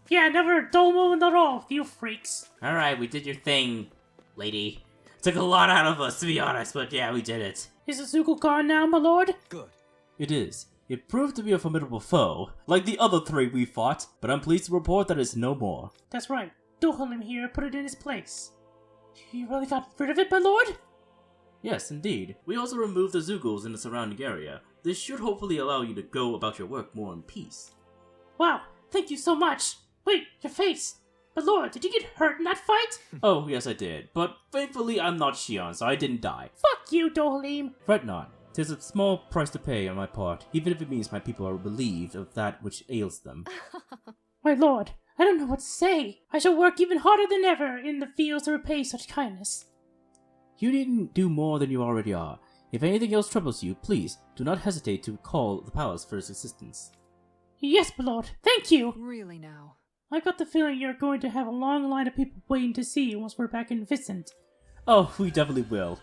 S4: Yeah, never a dull moment at all, you freaks.
S3: Alright, we did your thing, lady. Took a lot out of us, to be honest, but yeah, we did it.
S4: Is Izuku gone now, my lord?
S6: Good.
S3: It is. It proved to be a formidable foe, like the other three we fought, but I'm pleased to report that it's no more.
S4: That's right. Dohalim here put it in its place. You really got rid of it, my lord?
S3: Yes, indeed. We also removed the zeugles in the surrounding area. This should hopefully allow you to go about your work more in peace.
S4: Wow, thank you so much. Wait, your face. My lord, did you get hurt in that fight?
S3: Oh, yes I did, but thankfully I'm not Shion, so I didn't die.
S4: Fuck you, Dohalim.
S3: Fret not. 'Tis a small price to pay on my part, even if it means my people are relieved of that which ails them.
S4: My lord, I don't know what to say. I shall work even harder than ever in the fields to repay such kindness.
S3: You needn't do more than you already are. If anything else troubles you, please do not hesitate to call the palace for its assistance.
S4: Yes, my lord, thank you.
S2: Really now?
S4: I got the feeling you're going to have a long line of people waiting to see you once we're back in Vicent.
S3: Oh, we definitely will.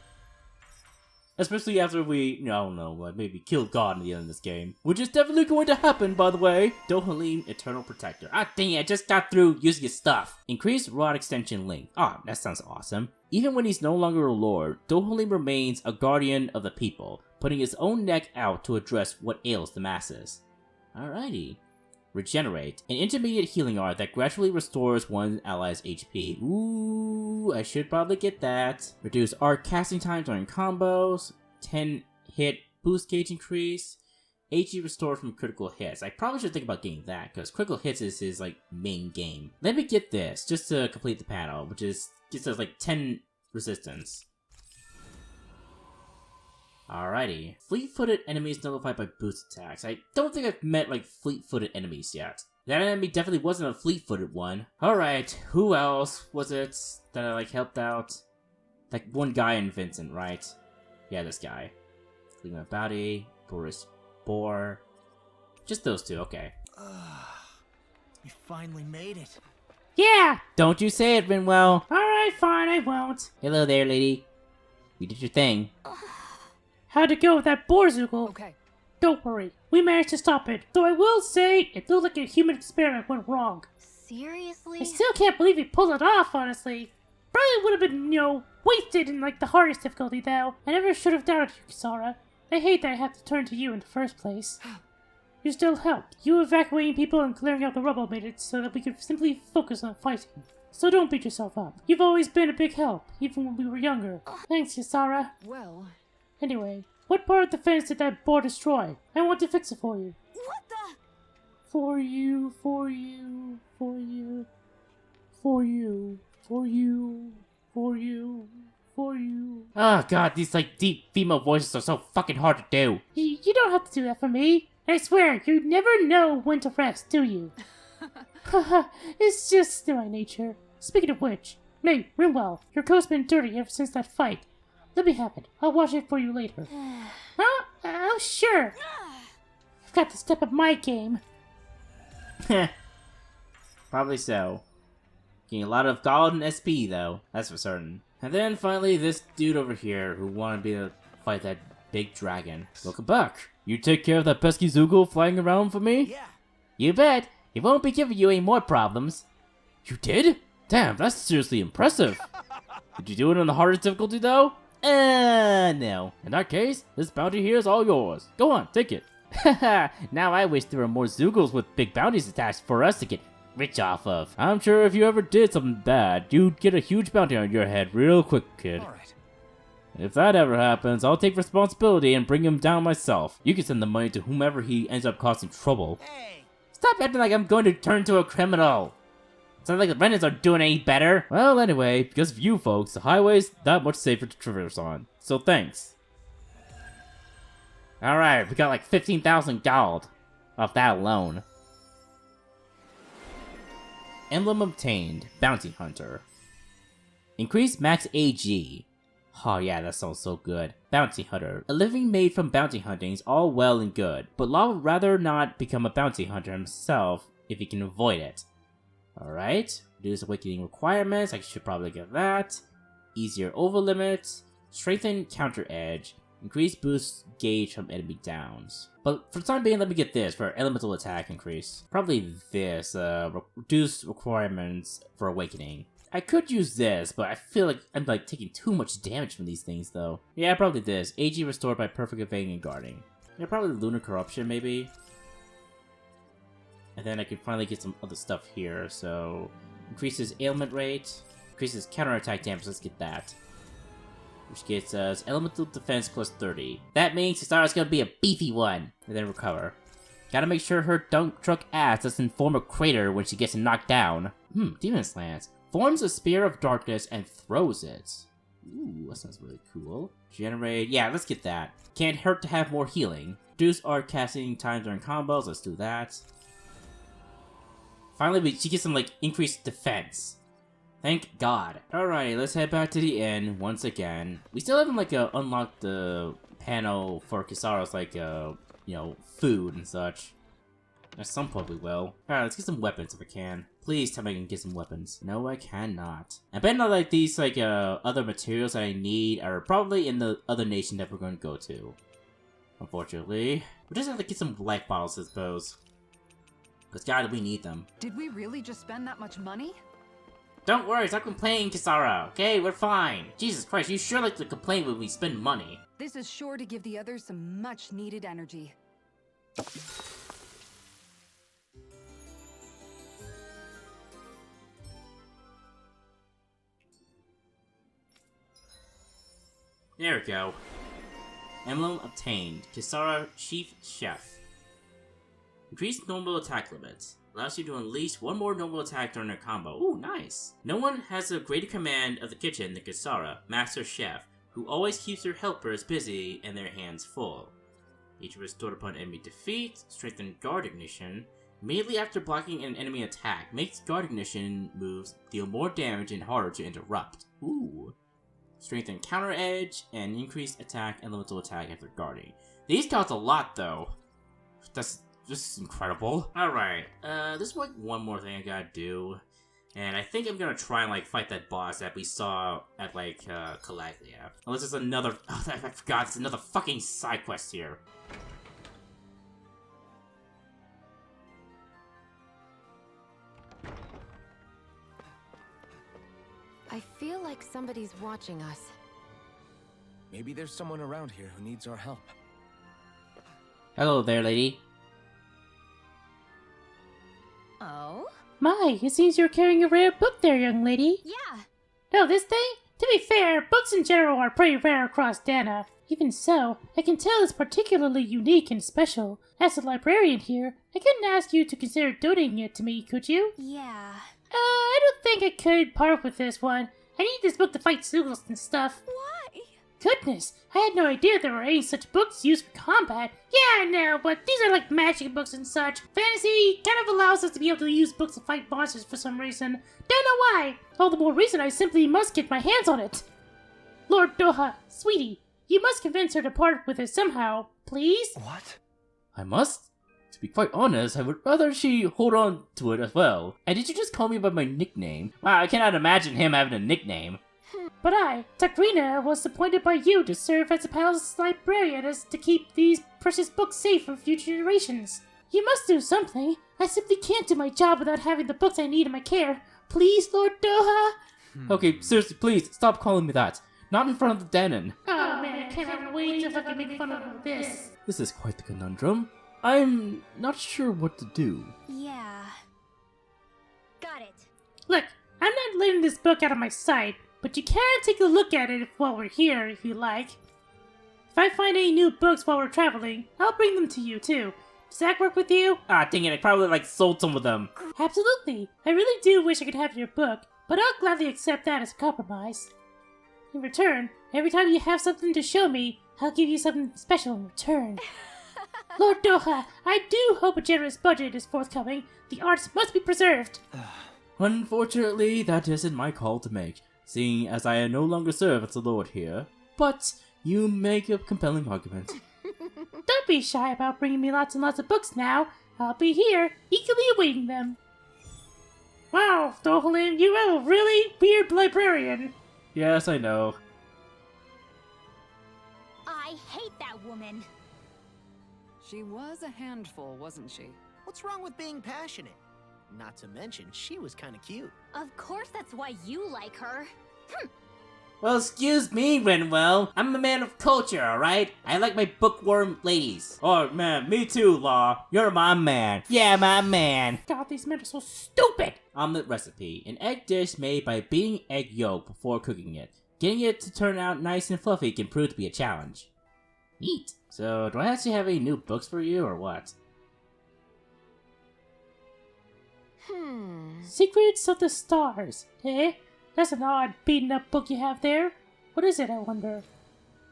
S3: Especially after we, I don't know, like maybe kill God in the end of this game. Which is definitely going to happen, by the way. Dohalim, Eternal Protector. Ah, dang it, I just got through using his stuff. Increased Rod Extension Length. Ah, that sounds awesome. Even when he's no longer a lord, Dohalim remains a guardian of the people, putting his own neck out to address what ails the masses. Alrighty. Regenerate, an intermediate healing art that gradually restores one ally's HP. Ooh, I should probably get that. Reduce art casting time during combos, 10 hit boost gauge increase, HE restored from critical hits. I probably should think about getting that, because critical hits is his, like, main game. Let me get this, just to complete the panel, which is, gives us, like, 10 resistance. Alrighty. Fleet-footed enemies nullified by boost attacks. I don't think I've met, like, fleet-footed enemies yet. That enemy definitely wasn't a fleet-footed one. Alright, who else was it that I, like, helped out? Like, one guy in Vincent, right? Yeah, this guy. Clean up body, Boris Boar. Just those two, okay.
S8: You finally made it.
S4: Yeah!
S3: Don't you say it, Rinwell!
S4: Alright, fine, I won't.
S3: Hello there, lady. You did your thing.
S4: How'd it go with that boar, Zeugle?
S2: Okay.
S4: Don't worry, we managed to stop it. Though I will say, it looked like a human experiment went wrong.
S5: Seriously?
S4: I still can't believe he pulled it off, honestly. Probably would have been, wasted in, like, the hardest difficulty, though. I never should have doubted you, Kisara. I hate that I had to turn to you in the first place. You still helped. You evacuating people and clearing out the rubble made it so that we could simply focus on fighting. So don't beat yourself up. You've always been a big help, even when we were younger. Thanks, Kisara.
S2: Well,
S4: Anyway, what part of the fence did that boar destroy? I want to fix it for you.
S5: What the?
S4: For you, for you, for you, for you, for you, for you, for you.
S3: Oh god, these like deep female voices are so fucking hard to do.
S4: You don't have to do that for me. I swear, you never know when to rest, do you? Haha, it's just my nature. Speaking of which, Nate, Rimwell, your coat's been dirty ever since that fight. Let me have it. I'll wash it for you later. Huh? Oh, sure. I've got to step up my game.
S3: Probably so. Getting a lot of gold and SP though, that's for certain. And then finally this dude over here who wanted me to fight that big dragon. Welcome back. You take care of that pesky Zeugle flying around for me?
S8: Yeah.
S3: You bet. He won't be giving you any more problems. You did? Damn, that's seriously impressive. Did you do it on the hardest difficulty though? No. In that case, this bounty here is all yours. Go on, take it. Haha, now I wish there were more Zeugles with big bounties attached for us to get rich off of. I'm sure if you ever did something bad, you'd get a huge bounty on your head real quick, kid.
S6: Alright.
S3: If that ever happens, I'll take responsibility and bring him down myself. You can send the money to whomever he ends up causing trouble.
S8: Hey.
S3: Stop acting like I'm going to turn to a criminal. It's not like the Renans are doing any better. Well, anyway, because of you folks, the highway's that much safer to traverse on. So thanks. Alright, we got like 15,000 gold off that alone. Emblem obtained, Bounty Hunter. Increase max AG. Oh yeah, that sounds so good. Bounty Hunter. A living made from bounty hunting is all well and good, but Law would rather not become a bounty hunter himself if he can avoid it. Alright, reduce awakening requirements, I should probably get that. Easier over limit, strengthen counter edge, increase boost gauge from enemy downs. But for the time being, let me get this for elemental attack increase. Probably this, reduce requirements for awakening. I could use this, but I feel like I'm like taking too much damage from these things though. Yeah, probably this, AG restored by perfect evading and guarding. Yeah, probably lunar corruption maybe. And then I can finally get some other stuff here, so... Increases ailment rate, increases counterattack damage, let's get that. Which gets us elemental defense plus 30. That means Kisara's gonna be a beefy one! And then recover. Gotta make sure her dunk truck ass doesn't form a crater when she gets knocked down. Demon's Lance. Forms a spear of darkness and throws it. Ooh, that sounds really cool. Generate, yeah, let's get that. Can't hurt to have more healing. Reduce art casting time during combos, let's do that. Finally, she gets some, like, increased defense. Thank God. Alright, let's head back to the inn once again. We still haven't, like, unlocked the panel for Kisara's, like, food and such. At some point we will. Alright, let's get some weapons if I can. Please tell me I can get some weapons. No, I cannot. I bet not like these, like, other materials that I need are probably in the other nation that we're going to go to. Unfortunately. We just have to get some life bottles, I suppose. Because God, we need them.
S2: did we really just spend that much money?
S3: Don't worry, stop complaining, Kisara. Okay, we're fine. Jesus Christ, you sure like to complain when we spend money.
S2: This is sure to give the others some much-needed energy.
S3: There we go. Emblem obtained. Kisara Chief Chef. Increased normal attack limits. Allows you to unleash one more normal attack during a combo. Ooh, nice. No one has a greater command of the kitchen than Kisara, Master Chef, who always keeps her helpers busy and their hands full. Each restored upon enemy defeat. Strengthen guard ignition. Immediately after blocking an enemy attack, makes guard ignition moves deal more damage and harder to interrupt. Ooh. Strengthen counter edge and increased attack and elemental attack after guarding. These cost a lot though. This is incredible. Alright, there's like one more thing I gotta do. And I think I'm gonna try and like fight that boss that we saw at like Calaglia. Unless it's another I forgot, it's another fucking side quest here.
S5: I feel like somebody's watching us.
S6: Maybe there's someone around here who needs our help.
S3: Hello there, lady.
S5: Oh?
S4: My, it seems you're carrying a rare book there, young lady.
S5: Yeah.
S4: Oh, this thing? To be fair, books in general are pretty rare across Dahna. Even so, I can tell it's particularly unique and special. As a librarian here, I couldn't ask you to consider donating it to me, could you?
S5: Yeah.
S4: I don't think I could part with this one. I need this book to fight zeugles and stuff.
S5: Why?
S4: Goodness, I had no idea there were any such books used for combat. Yeah, I know, but these are like magic books and such. Fantasy kind of allows us to be able to use books to fight monsters for some reason. Don't know why. All the more reason I simply must get my hands on it. Lord Doha, sweetie, you must convince her to part with it somehow, please?
S6: What?
S3: I must? To be quite honest, I would rather she hold on to it as well. And did you just call me by my nickname? Wow, I cannot imagine him having a nickname.
S4: But I, Takrina, was appointed by you to serve as the palace librarian as to keep these precious books safe for future generations. You must do something. I simply can't do my job without having the books I need in my care. Please, Lord Doha?
S3: Okay, seriously, please, stop calling me that. Not in front of the Dahnan.
S4: Oh man, I cannot wait to fucking make fun of him with this.
S3: This is quite the conundrum. I'm not sure what to do.
S5: Yeah. Got it.
S4: Look, I'm not letting this book out of my sight, but you can take a look at it while we're here, if you like. If I find any new books while we're traveling, I'll bring them to you, too. Does that work with you?
S3: Ah, dang it, I probably like sold some of them.
S4: Absolutely. I really do wish I could have your book, but I'll gladly accept that as a compromise. In return, every time you have something to show me, I'll give you something special in return. Lord Doha, I do hope a generous budget is forthcoming. The arts must be preserved.
S3: Unfortunately, that isn't my call to make, seeing as I no longer serve as the Lord here. But you make a compelling argument.
S4: Don't be shy about bringing me lots and lots of books now. I'll be here, eagerly awaiting them. Wow, Dohalin, you are a really weird librarian.
S3: Yes, I know.
S5: I hate that woman.
S2: She was a handful, wasn't she?
S8: What's wrong with being passionate? Not to mention, she was kind of cute.
S5: Of course that's why you like her.
S3: Well, excuse me, Renwell. I'm a man of culture, alright? I like my bookworm ladies. Oh, man, me too, Law. You're my man. Yeah, my man.
S4: God, these men are so stupid.
S3: Omelet recipe. An egg dish made by beating egg yolk before cooking it. Getting it to turn out nice and fluffy can prove to be a challenge. Neat. So, do I actually have any new books for you, or what?
S4: Secrets of the Stars, eh? That's an odd, beaten-up book you have there. What is it, I wonder?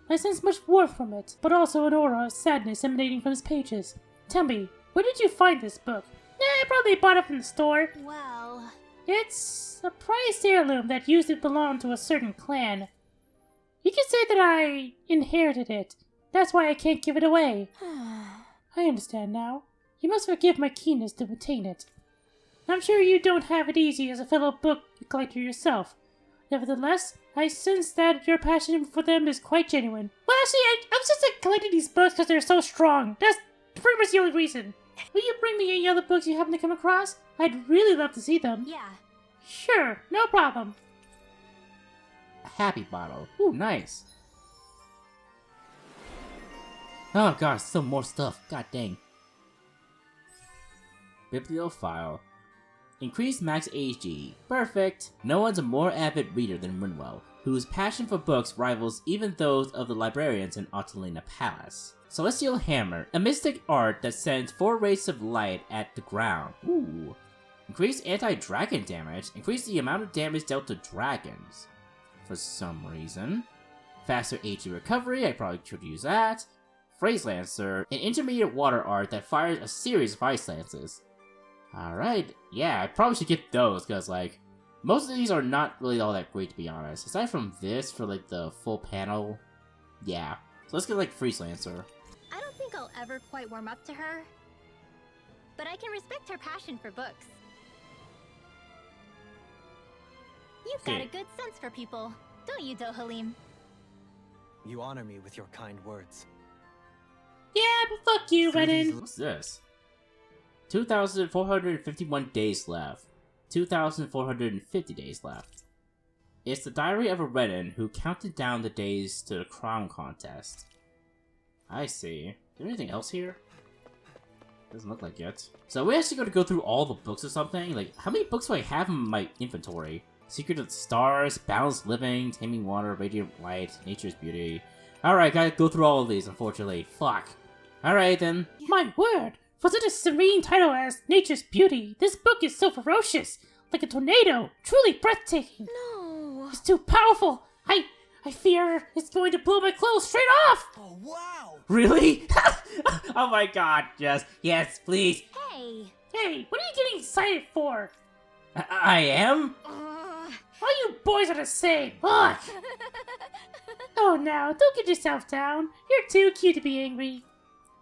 S4: I sense much warmth from it, but also an aura of sadness emanating from its pages. Tell me, where did you find this book? I probably bought it from the store.
S5: Well...
S4: It's a prized heirloom that used to belong to a certain clan. You could say that I inherited it. That's why I can't give it away. I understand now. You must forgive my keenness to retain it. I'm sure you don't have it easy as a fellow book collector yourself. Nevertheless, I sense that your passion for them is quite genuine. Well, actually, I was just collecting these books because they're so strong. That's pretty much the only reason. Will you bring me any other books you happen to come across? I'd really love to see them.
S5: Yeah.
S4: Sure, no problem.
S3: A happy bottle. Ooh, nice. Oh god, still more stuff. God dang. Bibliophile. Increased max AG. Perfect. No one's a more avid reader than Rinwell, whose passion for books rivals even those of the librarians in Otolina Palace. Celestial Hammer. A mystic art that sends 4 rays of light at the ground. Ooh. Increase anti-dragon damage. Increase the amount of damage dealt to dragons. For some reason. Faster AG recovery. I probably should use that. Phrase Lancer. An intermediate water art that fires a series of ice lances. Alright, yeah, I probably should get those, because, like, most of these are not really all that great, to be honest. Aside from this, for, like, the full panel, yeah. So let's get, like, Freeze Lancer.
S5: I don't think I'll ever quite warm up to her, but I can respect her passion for books. You've got a good sense for people, don't you, Dohalim?
S9: You honor me with your kind words.
S4: Yeah, but fuck you, Renan.
S3: What's this? 2,451 days left. 2,450 days left. It's the diary of a Renan who counted down the days to the crown contest. I see. Is there anything else here? Doesn't look like it. So are we actually going to go through all the books or something? Like, how many books do I have in my inventory? Secret of the Stars, Balanced Living, Taming Water, Radiant Light, Nature's Beauty. Alright, gotta go through all of these, unfortunately. Fuck. Alright then.
S4: My word! For such a serene title as Nature's Beauty, this book is so ferocious, like a tornado, truly breathtaking.
S5: No.
S4: It's too powerful. I fear it's going to blow my clothes straight off.
S9: Oh, wow!
S3: Really? Oh my god, yes, please.
S5: Hey.
S4: Hey, what are you getting excited for?
S3: I am?
S4: All you boys are the same. Ugh. Oh, now, don't get yourself down. You're too cute to be angry.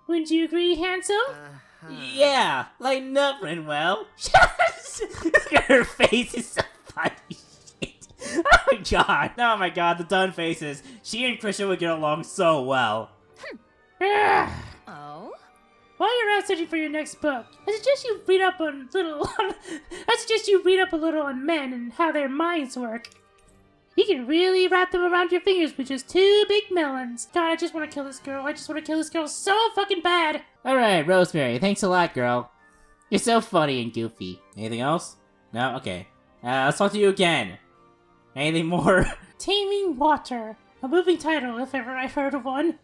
S4: Wouldn't you agree, handsome?
S3: Yeah, lighten up, Rinwell. Her face is so funny. Oh my god, the done faces. She and Christian would get along so well.
S5: Oh?
S4: While you're out searching for your next book, I suggest you read up a little on men and how their minds work. You can really wrap them around your fingers with just 2 big melons. God, I just want to kill this girl. I just want to kill this girl so fucking bad.
S3: Alright, Rosemary, thanks a lot, girl. You're so funny and goofy. Anything else? No? Okay. Let's talk to you again. Anything more?
S4: Taming Water. A moving title, if ever I've heard of one.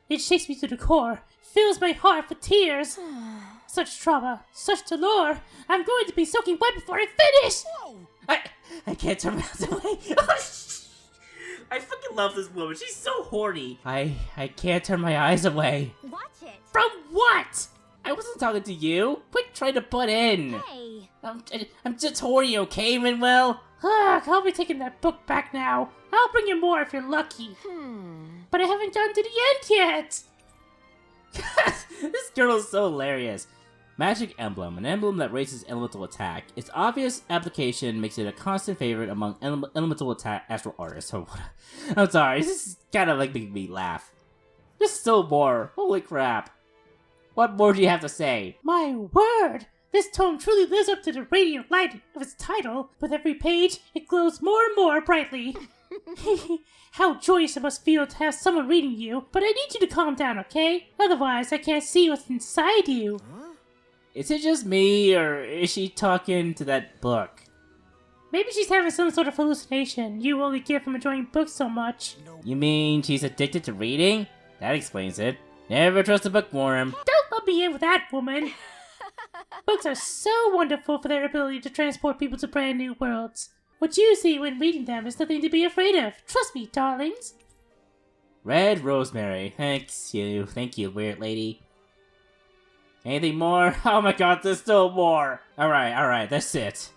S4: It shakes me to the core. Fills my heart with tears. Such trauma. Such dolor. I'm going to be soaking wet before I finish.
S3: I can't turn my eyes away. I fucking love this woman. She's so horny. I can't turn my eyes away.
S5: Watch it.
S3: From what? I wasn't talking to you. Quit trying to butt in.
S5: Hey.
S3: I'm just horny, okay, Manuel?
S4: Ugh, I'll be taking that book back now. I'll bring you more if you're lucky. But I haven't gotten to the end yet.
S3: This girl is so hilarious. Magic Emblem, an emblem that raises elemental attack. Its obvious application makes it a constant favorite among elemental attack astral artists. Oh, I'm sorry, this is kind of like making me laugh. There's still more. Holy crap. What more do you have to say?
S4: My word! This tome truly lives up to the radiant light of its title. With every page, it glows more and more brightly. How joyous it must feel to have someone reading you, but I need you to calm down, okay? Otherwise, I can't see what's inside you.
S3: Is it just me, or is she talking to that book?
S4: Maybe she's having some sort of hallucination you only get from enjoying books so much.
S3: You mean she's addicted to reading? That explains it. Never trust a bookworm.
S4: Don't let me in with that, woman! Books are so wonderful for their ability to transport people to brand new worlds. What you see when reading them is nothing to be afraid of. Trust me, darlings.
S3: Red Rosemary. Thank you, weird lady. Anything more? Oh my god, there's still more! Alright, that's it.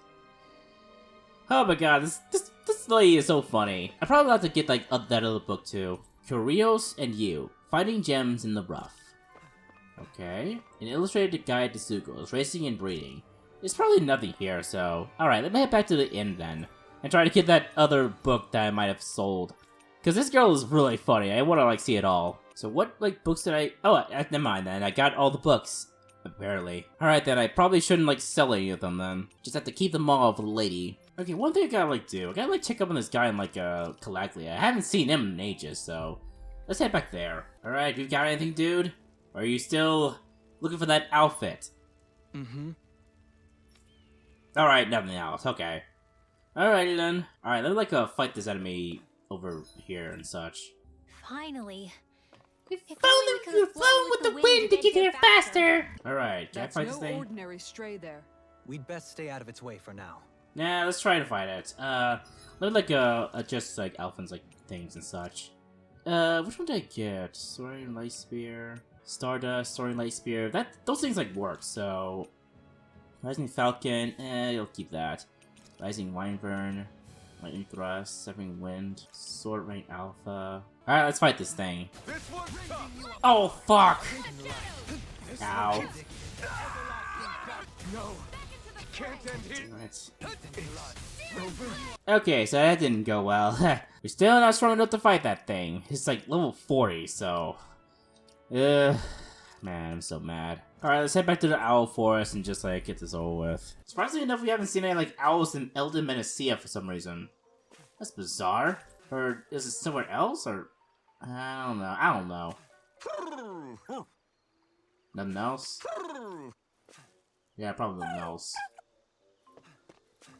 S3: Oh my god, this lady is so funny. I probably have to get like that other book too. Curios and You, Finding Gems in the Rough. Okay. An illustrated guide to zeugles, racing and breeding. There's probably nothing here, so... Alright, let me head back to the inn then. And try to get that other book that I might have sold. Because this girl is really funny, I want to like see it all. So what like books did I... Oh, never mind then, I got all the books. Apparently. Alright then, I probably shouldn't like sell any of them then. Just have to keep them all for the lady. Okay, one thing I gotta like do. I gotta like check up on this guy in like Calaglia. I haven't seen him in ages, so... Let's head back there. Alright, you got anything, dude? Or are you still looking for that outfit?
S9: Mm-hmm.
S3: Alright, nothing else. Okay. Alrighty then. Alright, let me like fight this enemy over here and such.
S5: Finally.
S4: If
S5: If
S4: only
S5: only
S4: we
S5: we
S4: could
S5: could've
S4: have flown with the wind to
S5: make
S4: get
S5: it
S4: here faster.
S3: Alright, can I
S2: That's
S3: fight
S2: no
S3: this thing?
S2: ordinary stray there.
S9: We'd best stay out of its way for now.
S3: Nah, let's try to fight it. Let me like adjust like Alphen's like things and such. Which one did I get? Soaring Light Spear, Stardust, Soaring Light Spear. Those things like work. So, Rising Falcon. You'll keep that. Rising Wyvern, Lightning Thrust, Severing Wind, Sword Rain Alpha. All right, let's fight this thing.
S7: This one's tough.
S3: Oh fuck!
S7: This
S3: Ow.
S7: one- No. Can't end here.
S3: Damn it.
S7: It's over.
S3: Okay, so that didn't go well. We're still not strong enough to fight that thing. It's like level 40, so... man, I'm so mad. Alright, let's head back to the owl forest and just like get this over with. Surprisingly enough, we haven't seen any like owls in Elde Menancia for some reason. That's bizarre. Or is it somewhere else? Or... I don't know. Nothing else? Yeah, probably nothing else.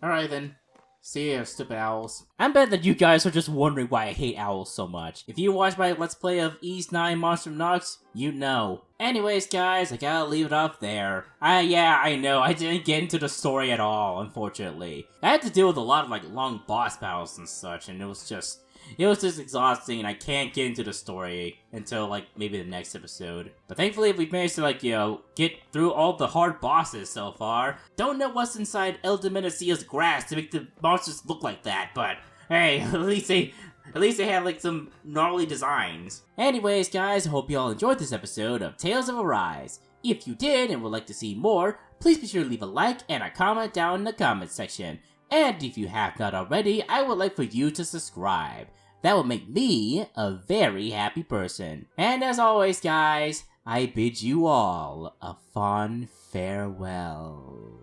S3: Alright then. See ya, stupid owls. I bet that you guys are just wondering why I hate owls so much. If you watched my Let's Play of East 9 Monster Nox, you know. Anyways, guys, I gotta leave it off there. Yeah, I know, I didn't get into the story at all, unfortunately. I had to deal with a lot of, like, long boss battles and such, and it was just exhausting, and I can't get into the story until, like, maybe the next episode. But thankfully, we've managed to, like, you know, get through all the hard bosses so far. Don't know what's inside Elde Menancia's grass to make the monsters look like that, but hey, at least they have, like, some gnarly designs. Anyways, guys, I hope you all enjoyed this episode of Tales of Arise. If you did and would like to see more, please be sure to leave a like and a comment down in the comment section. And if you have not already, I would like for you to subscribe. That would make me a very happy person. And as always, guys, I bid you all a fond farewell.